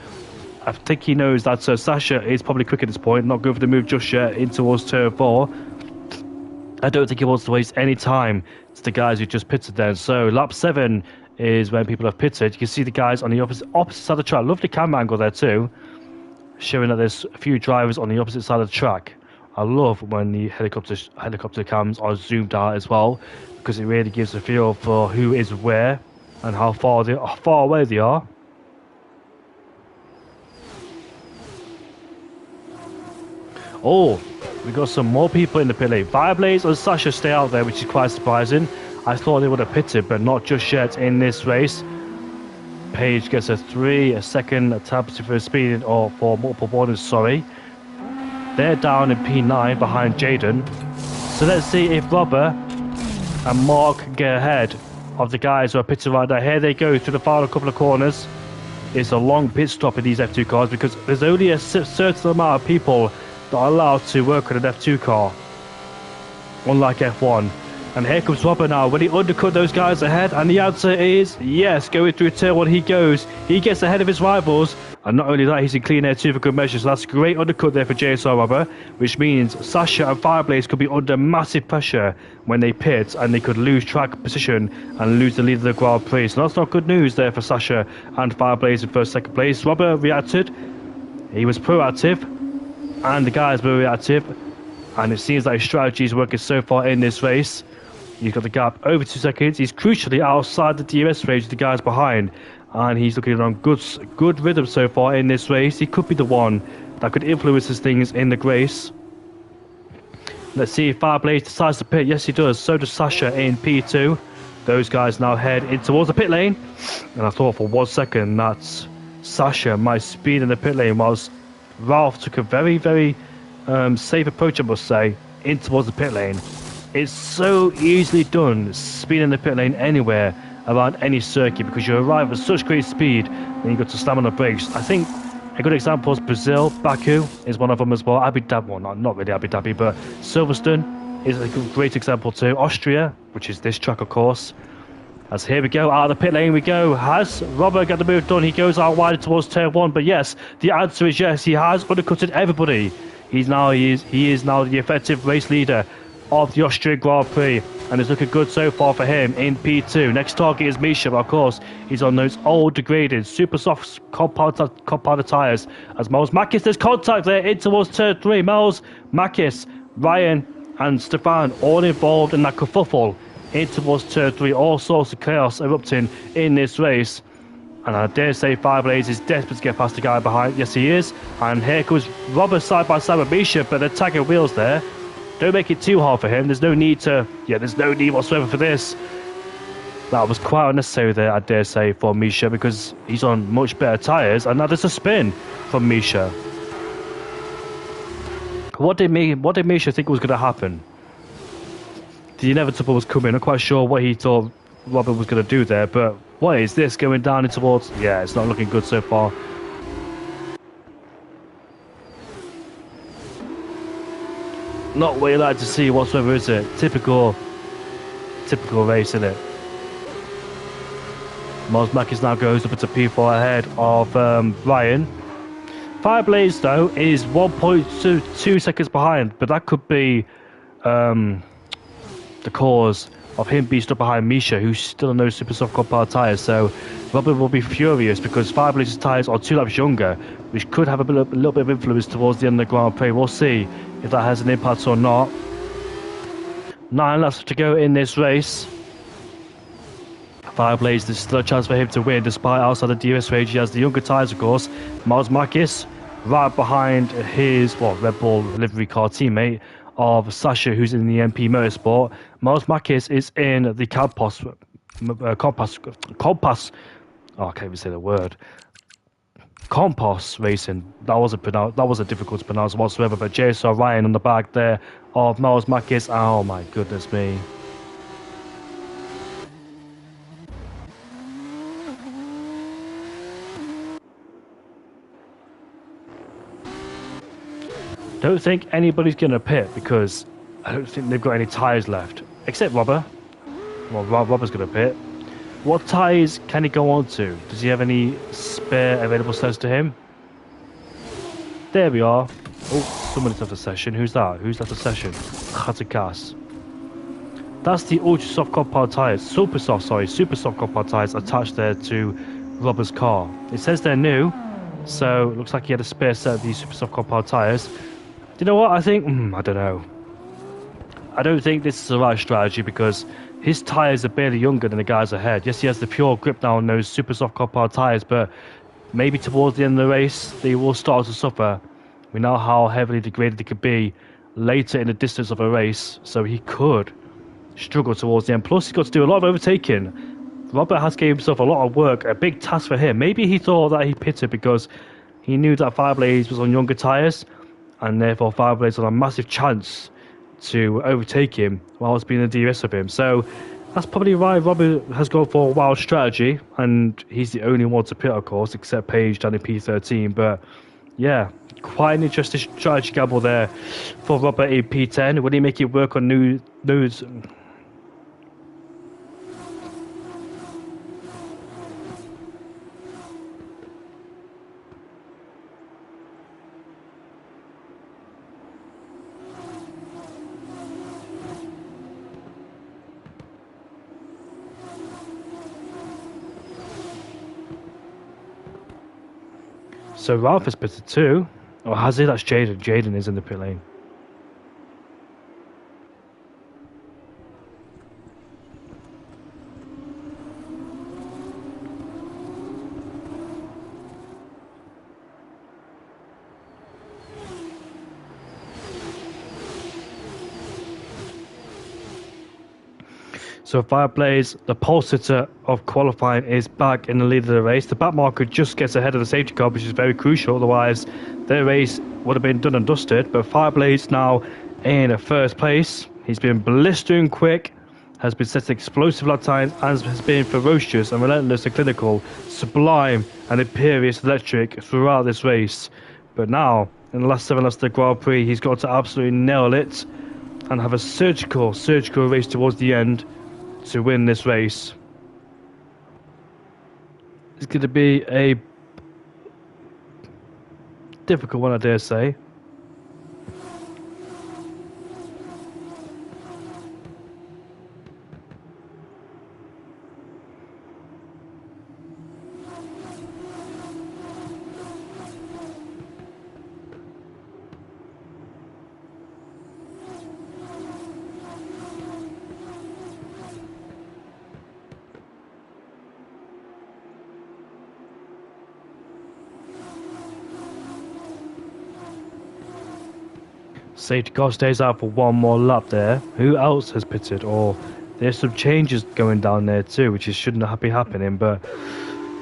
I think he knows that Sasha is probably quick at this point, not going for the move just yet in towards turn 4. I don't think he wants to waste any time to the guys who just pitted then. So lap 7 is when people have pitted. You can see the guys on the opposite side of the track. Lovely camera angle there too, showing that there's a few drivers on the opposite side of the track. I love when the helicopter cams are zoomed out as well, because it really gives a feel for who is where and how far away they are. Oh, we got some more people in the pit lane. Fireblaze and Sasha stay out there, which is quite surprising. I thought they would have pitted, but not just yet in this race. Page gets a 3, a second, a tab for speed or for multiple borders, sorry. They're down in P9 behind Jaden. So let's see if Robert and Mark can get ahead of the guys who are pitting right now. Here they go through the final couple of corners. It's a long pit stop in these F2 cars because there's only a certain amount of people that are allowed to work on an F2 car, unlike F1. And here comes Robert now. Will he undercut those guys ahead? And the answer is yes. Going through turn 1 he goes. He gets ahead of his rivals. And not only that, he's in clean air too for good measure. So that's a great undercut there for JSR Robert, which means Sasha and Fireblaze could be under massive pressure when they pit, and they could lose track position and lose the lead of the Grand Prix. So that's not good news there for Sasha and Fireblaze in first, second place. Robert reacted. He was proactive, and the guys were reactive. And it seems like his strategy is working so far in this race. He's got the gap over 2 seconds. He's crucially outside the DRS range of the guys behind. And he's looking on good rhythm so far in this race. He could be the one that could influence his things in the race. Let's see if Fireblaze decides to pit. Yes, he does. So does Sasha in P2. Those guys now head in towards the pit lane. And I thought for 1 second that Sasha might speed in the pit lane, whilst Ralph took a very, very safe approach, I must say, in towards the pit lane. It's so easily done, speeding the pit lane anywhere around any circuit, because you arrive at such great speed and you got to slam on the brakes. I think a good example is Brazil. Baku is one of them as well. Abu Dhabi, well, not really Abu Dhabi, but Silverstone is a great example too. Austria, which is this track, of course. As here we go, out of the pit lane we go. Has Robert got the move done? He goes out wide towards turn 1, but yes, the answer is yes. He has undercutted everybody. He is now the effective race leader of the Austrian Grand Prix, and it's looking good so far for him in P2. Next target is Misha, but of course he's on those old degraded super soft compounded tyres. As Miles Makis, there's contact there in towards turn 3. Miles, Makis, Ryan and Stefan all involved in that kerfuffle in towards turn 3. All sorts of chaos erupting in this race, and I dare say Fireblaze is desperate to get past the guy behind. Yes, he is. And here comes Robert side by side with Misha, but they're tagging wheels there. Don't make it too hard for him. There's no need whatsoever for this. That was quite unnecessary there, I dare say, for Misha, because he's on much better tyres. And now there's a spin from Misha. What did Misha think was going to happen? The inevitable was coming. I'm not quite sure what he thought Robert was going to do there, but what is this going down in towards? Yeah, it's not looking good so far. Not what you like to see whatsoever, is it? Typical race, isn't it? Miles Makis now goes up into P4 ahead of Ryan. Fireblaze, though, is 1.2 seconds behind, but that could be the cause of him being stuck behind Misha, who's still on those super soft compound tyres. So Robert will be furious because Fireblaze's tyres are 2 laps younger, which could have a little bit of influence towards the end of the Grand Prix. We'll see if that has an impact or not. 9 laps to go in this race. Fireblaze, there's still a chance for him to win despite outside the DRS range. He has the younger tyres, of course. Miles Marquez right behind his Red Bull livery car teammate of Sasha, who's in the MP Motorsport. Miles Marquez is in the Compass. Oh, I can't even say the word. Compass Racing. That wasn't difficult to pronounce whatsoever. But JSR Ryan on the back there of Miles Marquez. Oh my goodness me. Don't think anybody's going to pit because I don't think they've got any tyres left. Except Robert. Well, Robert's going to pit. What tyres can he go on to? Does he have any spare available slots to him? There we are. Oh, somebody's left a session. Who's that? Who's left a session? Khatakas. That's the ultra soft compound tyres. Super soft compound tyres attached there to Robert's car. It says they're new, so it looks like he had a spare set of these super soft compound tyres. Do you know what I think? I don't know. I don't think this is the right strategy because his tyres are barely younger than the guys ahead. Yes, he has the pure grip now on those super soft compound tyres, but maybe towards the end of the race, they will start to suffer. We know how heavily degraded they could be later in the distance of a race, so he could struggle towards the end. Plus, he's got to do a lot of overtaking. Robert has gave himself a lot of work, a big task for him. Maybe he thought that he pitted because he knew that Fireblaze was on younger tyres, and therefore Fireblaze had a massive chance to overtake him whilst being a DRS of him. So that's probably why Robert has gone for a wild strategy, and he's the only one to pit, of course, except Page down in P13. But yeah, quite an interesting strategy gamble there for Robert in P10. Will he make it work on news? So Ralph has pitted too. Or has he? That's Jaden. Jaden is in the pit lane. So Fireblaze, the pole sitter of qualifying, is back in the lead of the race. The back marker just gets ahead of the safety car, which is very crucial. Otherwise, their race would have been done and dusted. But Fireblaze now in first place. He's been blistering quick, has been setting explosive lap times, and has been ferocious and relentless and clinical, sublime and imperious electric throughout this race. But now, in the last 7 laps of the Grand Prix, he's got to absolutely nail it and have a surgical race towards the end to win this race. It's going to be a difficult one, I dare say. Safety car stays out for one more lap there. Who else has pitted? Or there's some changes going down there too, which shouldn't be happening. But,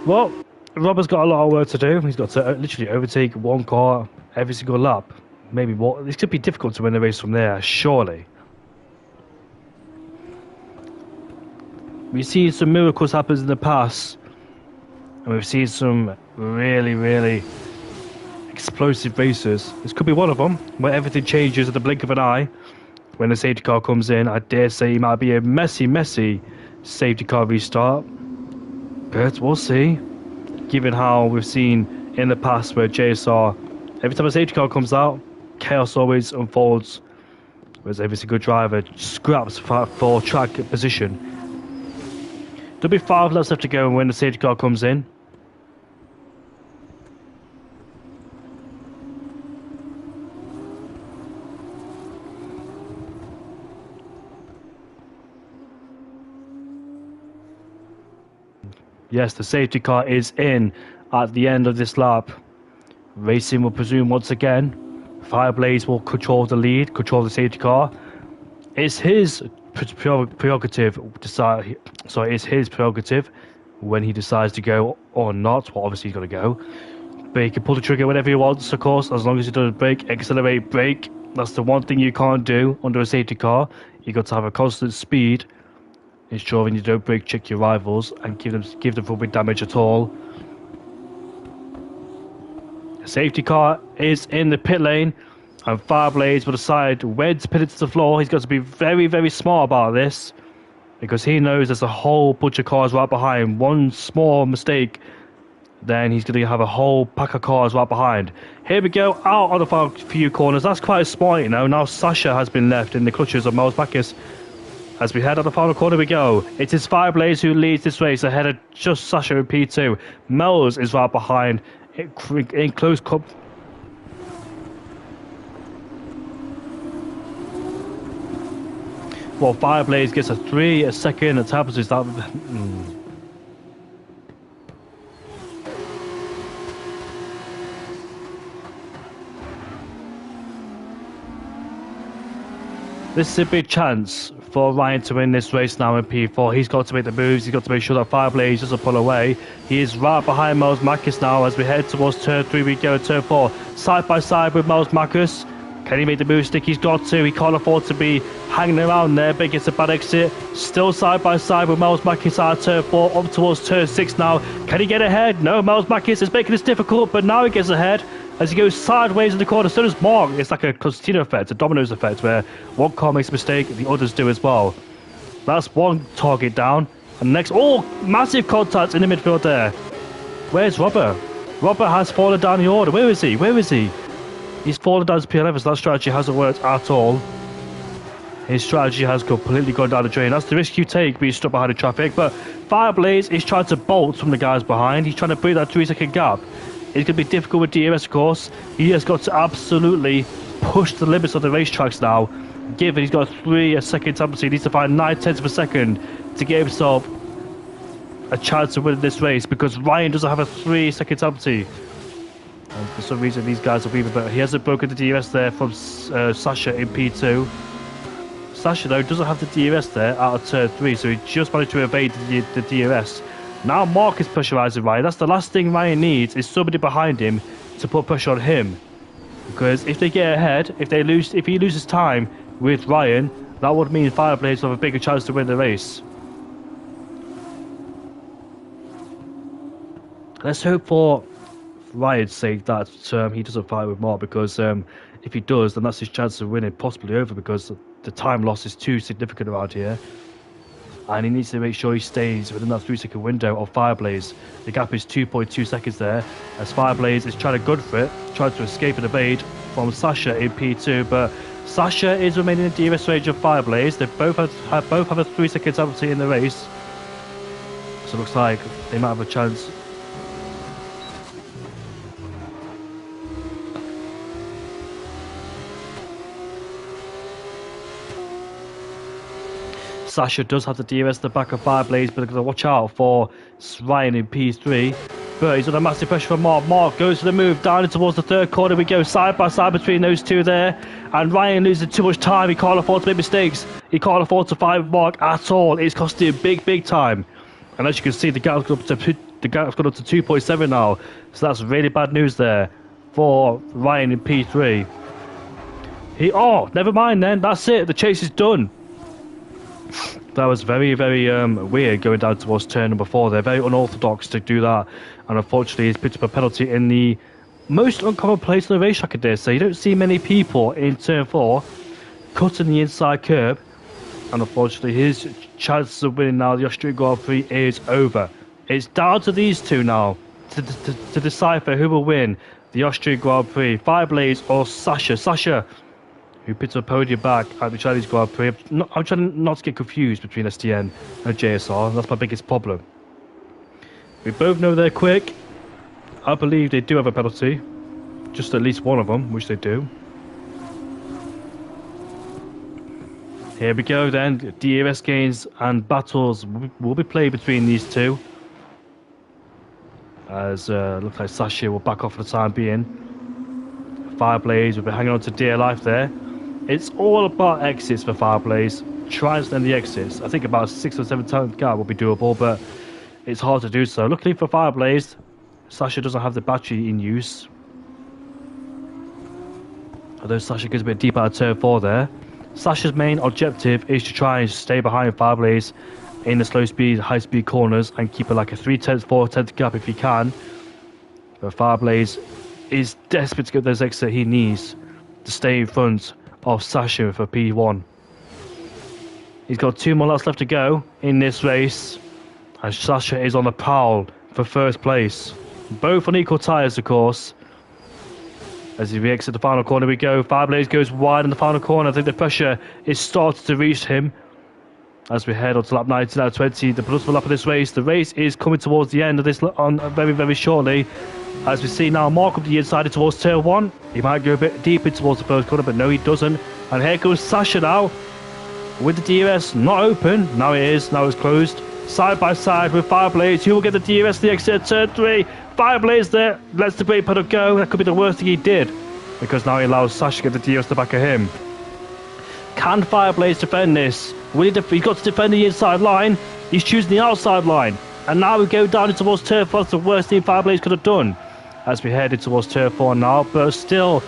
well, Robert's got a lot of work to do. He's got to literally overtake one car every single lap. Maybe more. This could be difficult to win the race from there, surely. We've seen some miracles happen in the past. And we've seen some really explosive races. This could be one of them, where everything changes at the blink of an eye. When the safety car comes in, I dare say it might be a messy safety car restart. But we'll see. Given how we've seen in the past where JSR, every time a safety car comes out, chaos always unfolds Whereas every single driver scraps for track position. There'll be 5 laps left to go when the safety car comes in. Yes, the safety car is in at the end of this lap. Racing will presume once again. Fireblaze will control the lead, control the safety car. It's his prerogative decide. Sorry, it's his prerogative when he decides to go or not. Well, obviously he's got to go, but he can pull the trigger whenever he wants, of course, as long as he doesn't brake, accelerate, brake. That's the one thing you can't do under a safety car. You got to have a constant speed, ensuring you don't brake check your rivals and give them full damage at all. The safety car is in the pit lane, and Fireblaze will decide when to pit it to the floor. He's got to be very, very smart about this, because he knows there's a whole bunch of cars right behind. One small mistake, then he's going to have a whole pack of cars right behind. Here we go, out on the final few corners. That's quite smart, you know. Now Sasha has been left in the clutches of Miles Backus. As we head out the final corner we go. It is Fireblaze who leads this race ahead of just Sasha in P2. Mel's is right behind in close well, Fireblaze gets a 3-second attack. Is that This is a big chance for Ryan to win this race now in P4. He's got to make the moves. He's got to make sure that Fireblaze doesn't pull away. He is right behind Miles Backus now as we head towards turn 3. We go turn 4. Side by side with Miles Backus. Can he make the move stick? He's got to. He can't afford to be hanging around there, but he gets a bad exit. Still side by side with Miles Backus out of turn 4, up towards turn 6 now. Can he get ahead? No, Miles Backus is making this difficult, but now he gets ahead as he goes sideways in the corner. So does Mark. It's like a Constantino effect, a dominoes effect, where one car makes a mistake, the others do as well. That's one target down. And next, oh, massive contact in the midfield there. Where's Robert? Robert has fallen down the order. Where is he? Where is he? He's fallen down to P11, so that strategy hasn't worked at all. His strategy has completely gone down the drain. That's the risk you take being stuck behind the traffic. But Fireblaze is trying to bolt from the guys behind. He's trying to break that 3-second gap. It's going to be difficult with DRS, of course. He has got to absolutely push the limits of the racetracks now. Given he's got a 3-second time, so he needs to find 9/10 of a second to give himself a chance of winning this race, because Ryan doesn't have a 3-second penalty. And for some reason, these guys are even better. He hasn't broken the DRS there from Sasha in P2. Sasha, though, doesn't have the DRS there out of turn 3, so he just managed to evade the DRS. Now Mark is pressurising Ryan. That's the last thing Ryan needs, is somebody behind him to put pressure on him. Because if they get ahead, if he loses time with Ryan, that would mean Fireblaze will have a bigger chance to win the race. Let's hope for Ryan's sake that he doesn't fight with Mark, because if he does, then that's his chance of winning possibly over, because the time loss is too significant around here. And he needs to make sure he stays within that 3-second window of Fireblaze. The gap is 2.2 seconds there, as Fireblaze is trying to gun for it, trying to escape and evade from Sasha in P2, but Sasha is remaining in the DRS range of Fireblaze. They both have a 3-second penalty in the race, so it looks like they might have a chance. Sasha does have the DRS at the back of Fireblaze, but they're going to watch out for Ryan in P3. But he's under massive pressure from Mark. Mark goes for the move down towards the third corner. We go side by side between those two there. And Ryan losing too much time. He can't afford to make mistakes. He can't afford to fight with Mark at all. It's costing him big time. And as you can see, the gap's gone up to 2.7 now. So that's really bad news there for Ryan in P3. Oh, never mind then. That's it. The chase is done. That was very weird going down towards turn number 4. They're very unorthodox to do that, and unfortunately he's picked up a penalty in the most uncommon place on the racetrack, I dare say. You don't see many people in turn 4 cutting the inside curb, and unfortunately his chances of winning now the Austrian Grand Prix is over. It's down to these two now to decipher who will win the Austrian Grand Prix, Fireblaze or Sasha. Sasha, who picked up podium back at the Chinese Grand Prix. I'm trying not to get confused between STN and JSR. That's my biggest problem. We both know they're quick. I believe they do have a penalty. Just at least one of them, which they do. Here we go then. DRS gains and battles will be played between these two. As looks like Sasha will back off for the time being. Fireblaze will be hanging on to dear life there. It's all about exits for Fireblaze. Try and extend the exits. I think about 6 or 7 times gap will be doable, but it's hard to do so. Luckily for Fireblaze, Sasha doesn't have the battery in use. Although Sasha gets a bit deep out of turn 4 there. Sasha's main objective is to try and stay behind Fireblaze in the slow speed, high speed corners and keep it like a 3/10, 4/10 gap if he can. But Fireblaze is desperate to get those exits he needs to stay in front of Sasha for P1. He's got 2 more laps left to go in this race, and Sasha is on the prowl for first place. Both on equal tyres, of course. As we exit the final corner we go. Fireblaze goes wide in the final corner. I think the pressure is starting to reach him. As we head on to lap 19 out of 20, the penultimate lap of this race. The race is coming towards the end of this on very, very shortly. As we see now, Mark up the inside towards turn 1. He might go a bit deeper towards the first corner, but no, he doesn't. And here goes Sasha now. With the DRS not open. Now it is. Now it's closed. Side by side with Fireblaze. Who will get the DRS the exit at turn 3? Fireblaze there. Lets the brake pedal go. That could be the worst thing he did. Because now he allows Sasha to get the DRS the back of him. Can Fireblaze defend this? He's got to defend the inside line. He's choosing the outside line. And now we go down towards turn 4. That's the worst thing Fireblaze could have done. As we head towards turn 4 now. But still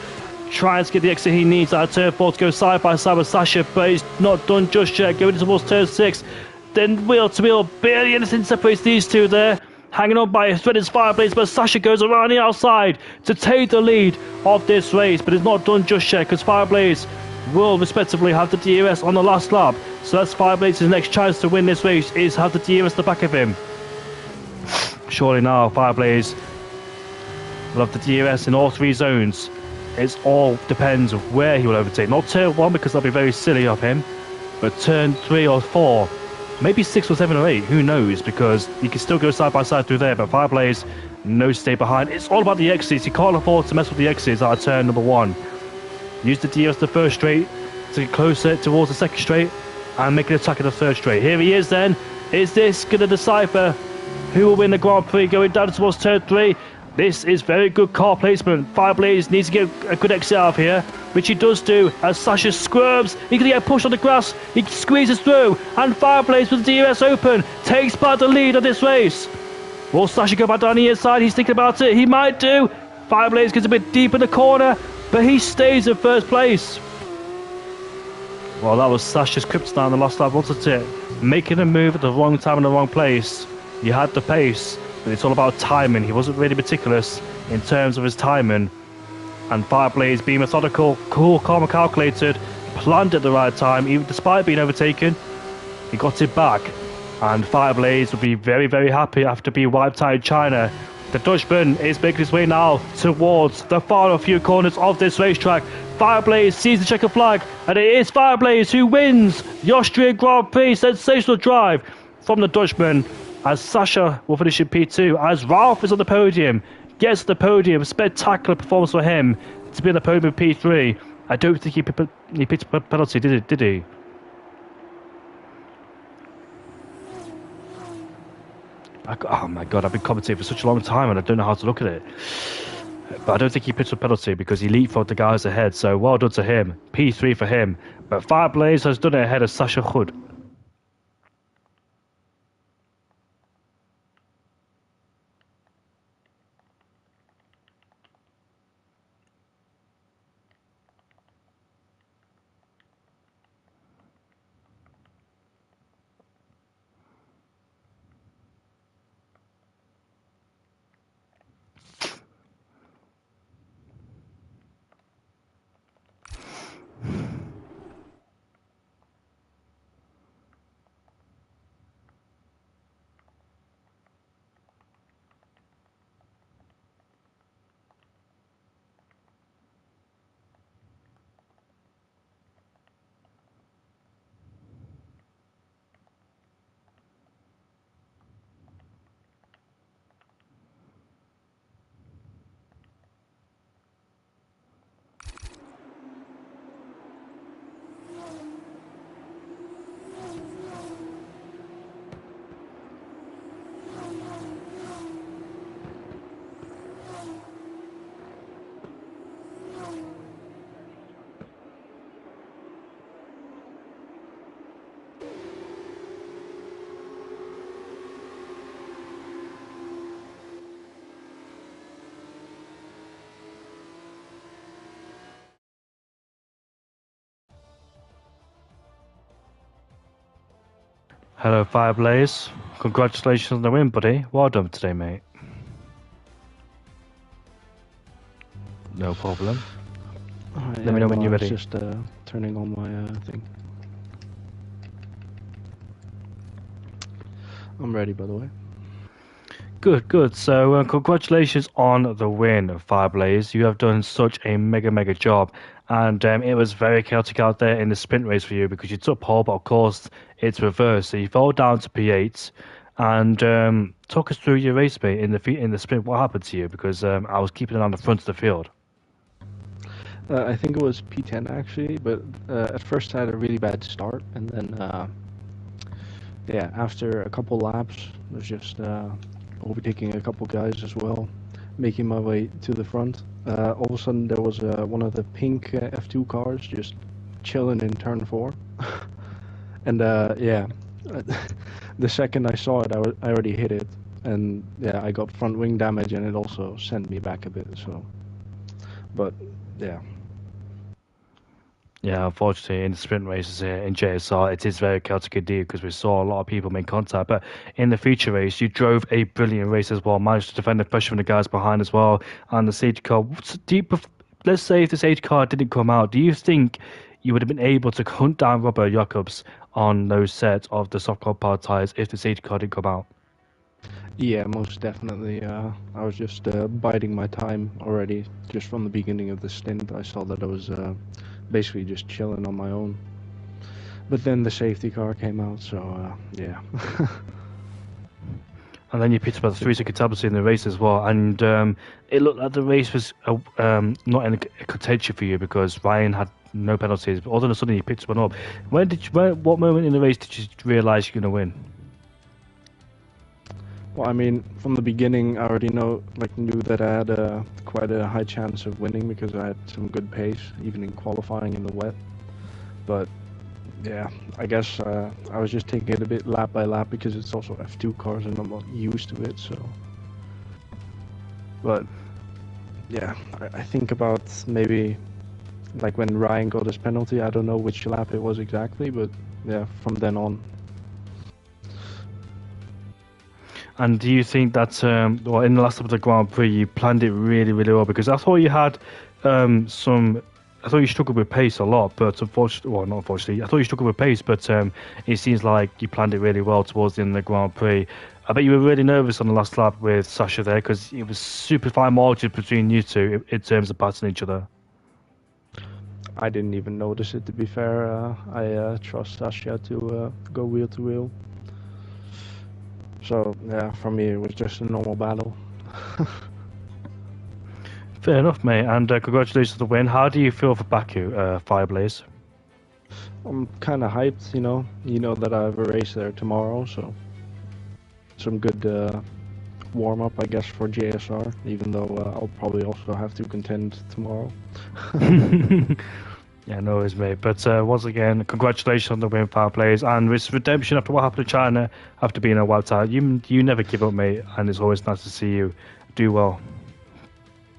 trying to get the exit he needs out of turn 4 to go side by side with Sasha. But he's not done just yet. Going towards turn 6. Then wheel to wheel. Barely anything separates these two there. Hanging on by a thread is Fireblaze, but Sasha goes around the outside to take the lead of this race. But it's not done just yet because Fireblaze will respectively have the DRS on the last lap. So that's Fireblaze's next chance to win this race, is have the DRS at the back of him. Surely now Fireblaze will have the DRS in all 3 zones. It all depends of where he will overtake. Not turn 1 because that'll be very silly of him, but turn 3 or 4. Maybe 6 or 7 or 8, who knows, because you can still go side by side through there, but Fireblaze knows to stay behind. It's all about the exits. You can't afford to mess with the exits out of turn number 1. Use the DRS the first straight to get closer towards the second straight and make an attack at the third straight. Here he is then. Is this going to decipher who will win the Grand Prix going down towards turn 3? This is very good car placement. Fireblaze needs to get a good exit out of here, which he does do as Sasha squirms. He can get pushed on the grass. He squeezes through, and Fireblaze with the DRS open takes back the lead of this race. Will Sasha go back down the inside? He's thinking about it. He might do. Fireblaze gets a bit deep in the corner, but he stays in first place. Well, that was Sasha's kryptonite on the last lap, wasn't it? Making a move at the wrong time in the wrong place. He had the pace, but it's all about timing. He wasn't really meticulous in terms of his timing. And Fireblaze, being methodical, cool, calm and calculated, planned at the right time, even despite being overtaken. He got it back. And Fireblaze will be very, very happy after being wiped out in China. The Dutchman is making his way now towards the final few corners of this racetrack. Fireblaze sees the checker flag, and it is Fireblaze who wins the Austrian Grand Prix. Sensational drive from the Dutchman, as Sasha will finish in P2, as Ralph is on the podium, gets the podium. Spectacular performance for him to be on the podium in P3. I don't think he picked a penalty, did he? Oh my god, I've been commentating for such a long time and I don't know how to look at it. But I don't think he picked a penalty because he leapfrogged the guys ahead, so well done to him. P3 for him. But Fireblaze has done it ahead of Sasha Hood. Hello, Fireblaze. Congratulations on the win, buddy. Well done today, mate. No problem. Let me know when you're ready. Just turning on my thing. I'm ready, by the way. Good, good. So, congratulations on the win, Fireblaze. You have done such a mega job, and it was very chaotic out there in the sprint race for you because you took pole, but of course it's reversed. So you fell down to P8, and talk us through your race, mate, in the sprint. What happened to you? Because I was keeping it on the front of the field. I think it was P10 actually, but at first I had a really bad start, and then yeah, after a couple laps, I was just overtaking a couple guys as well, making my way to the front. All of a sudden there was one of the pink F2 cars just chilling in turn 4. And yeah, the second I saw it, I already hit it, and yeah, I got front wing damage, and it also sent me back a bit. So, but yeah. Yeah, unfortunately, in the sprint races here in JSR, it is very chaotic indeed because we saw a lot of people make contact. But in the feature race, you drove a brilliant race as well, managed to defend the pressure from the guys behind as well. And the safety car, let's say if the safety car didn't come out, do you think you would have been able to hunt down Robert Jacobs on those sets of the soft power tires if the safety car didn't come out? Yeah, most definitely. I was just biding my time already, just from the beginning of the stint. I saw that I was basically just chilling on my own. But then the safety car came out, so yeah. And then you picked up a 3-second penalty in the race as well, and it looked like the race was not in a contention for you because Ryan had no penalties. But all of a sudden, you picked one up. What moment in the race did you realise you're going to win? Well, I mean, from the beginning, I already knew that I had quite a high chance of winning because I had some good pace, even in qualifying in the wet. But yeah, I guess I was just taking it a bit lap by lap because it's also F2 cars and I'm not used to it. So, but yeah, I think about maybe like when Ryan got his penalty. I don't know which lap it was exactly, but yeah, from then on. And do you think that, well, in the last lap of the Grand Prix, you planned it really well? Because I thought you had I thought you struggled with pace a lot, but unfortunately, well, not unfortunately, I thought you struggled with pace, but it seems like you planned it really well towards the end of the Grand Prix. I bet you were really nervous on the last lap with Sasha there because it was super fine margin between you two in terms of passing each other. I didn't even notice it, to be fair. I trust Sasha to go wheel to wheel. So yeah, for me it was just a normal battle. Fair enough, mate, and congratulations on the win. How do you feel for Baku, Fireblaze? I'm kind of hyped, you know. You know that I have a race there tomorrow, so some good warm-up, I guess, for JSR, even though I'll probably also have to contend tomorrow. Yeah, no worries, mate. But once again, congratulations on the win, Fireblaze, and with redemption after what happened to China, after being a wiped out. You never give up, mate, and it's always nice to see you do well.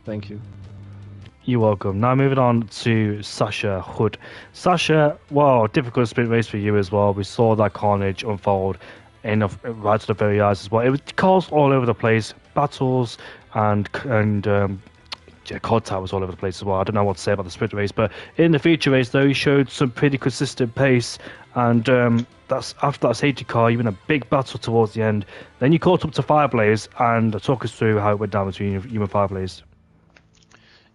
Thank you. You're welcome. Now moving on to Sasha Hood. Sasha, well, difficult sprint race for you as well. We saw that carnage unfold right to the very eyes as well. It was cars all over the place, battles and contact was all over the place as well. I don't know what to say about the sprint race, but in the feature race though, he showed some pretty consistent pace, and that's after that safety car, you were in a big battle towards the end. Then you caught up to Fireblaze, and talk us through how it went down between you and Fireblaze.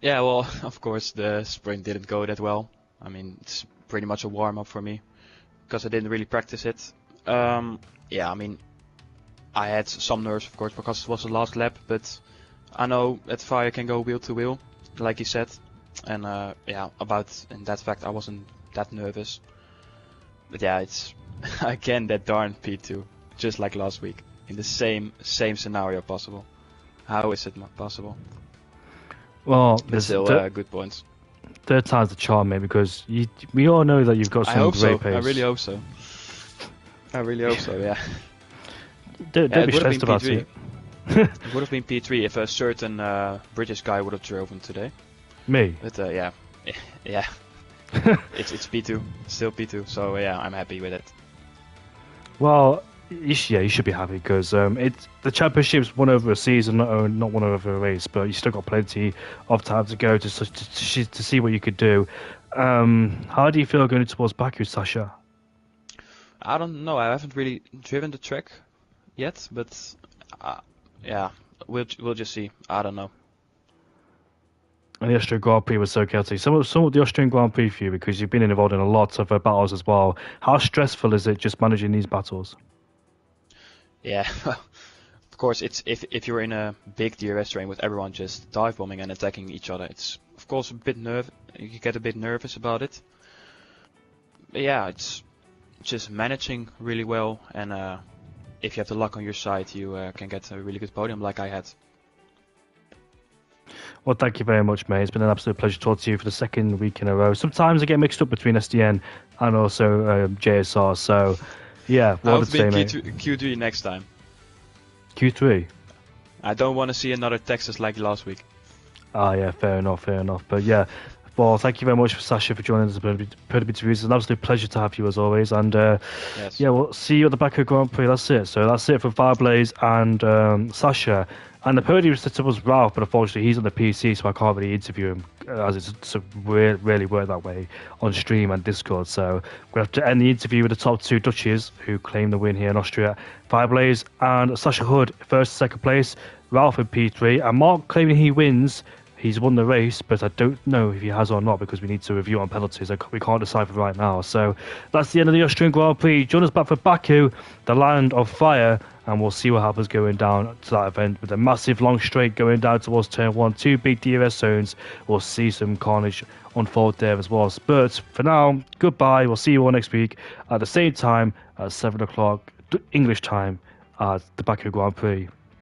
Yeah, well, of course, the sprint didn't go that well. I mean, it's pretty much a warm-up for me, because I didn't really practice it. Yeah, I mean, I had some nerves, of course, because it was the last lap, but I know that Fire can go wheel to wheel, like he said. And yeah, in that fact, I wasn't that nervous. But yeah, it's again that darn P2, just like last week, in the same scenario possible. How is it not possible? Well, but still, good points. Third time's the charm, mate, because we all know that you've got some great pace. I really hope so. I really hope so, yeah. Don't be stressed about it. It would have been P3 if a certain British guy would have driven today. Me? But yeah. It's P2, still P2, so yeah, I'm happy with it. Well, you should be happy because it's the championship's won over a season, not won over a race, but you still got plenty of time to go to see what you could do. How do you feel going towards Baku, Sasha? I don't know. I haven't really driven the track yet, but yeah, we'll just see. I don't know. And the Austrian Grand Prix was so chaotic. Some of the Austrian Grand Prix for you because you've been involved in a lot of battles as well. How stressful is it just managing these battles? Yeah, of course. It's if you're in a big DRS train with everyone just dive bombing and attacking each other, it's of course a bit You get a bit nervous about it. But yeah, it's just managing really well, and if you have the luck on your side, you can get a really good podium like I had. Well, thank you very much, mate. It's been an absolute pleasure talking to you for the second week in a row. Sometimes I get mixed up between SDN and also JSR. So, yeah, I what hope to to say, be mate? Q3 next time. Q3. I don't want to see another Texas like last week. Ah, yeah, fair enough. But yeah, well, thank you very much, Sasha, for joining us. It's an absolute pleasure to have you as always. And Yes. yeah, we'll see you at the Baku Grand Prix. That's it. So that's it for Fireblaze and Sasha. And the podium setup was Ralph, but unfortunately he's on the PC, so I can't really interview him as it's really work that way on stream and Discord. So we'll have to end the interview with the top two Dutchies who claim the win here in Austria. Fireblaze and Sasha Hood, first, second place. Ralph in P3, and Mark claiming he wins. He's won the race, but I don't know if he has or not because we need to review on penalties. We can't decipher right now. So that's the end of the Austrian Grand Prix. Join us back for Baku, the land of fire, and we'll see what happens going down to that event with a massive long straight going down towards turn 1. 2 big DRS zones. We'll see some carnage unfold there as well. But for now, goodbye. We'll see you all next week at the same time at 7 o'clock English time at the Baku Grand Prix.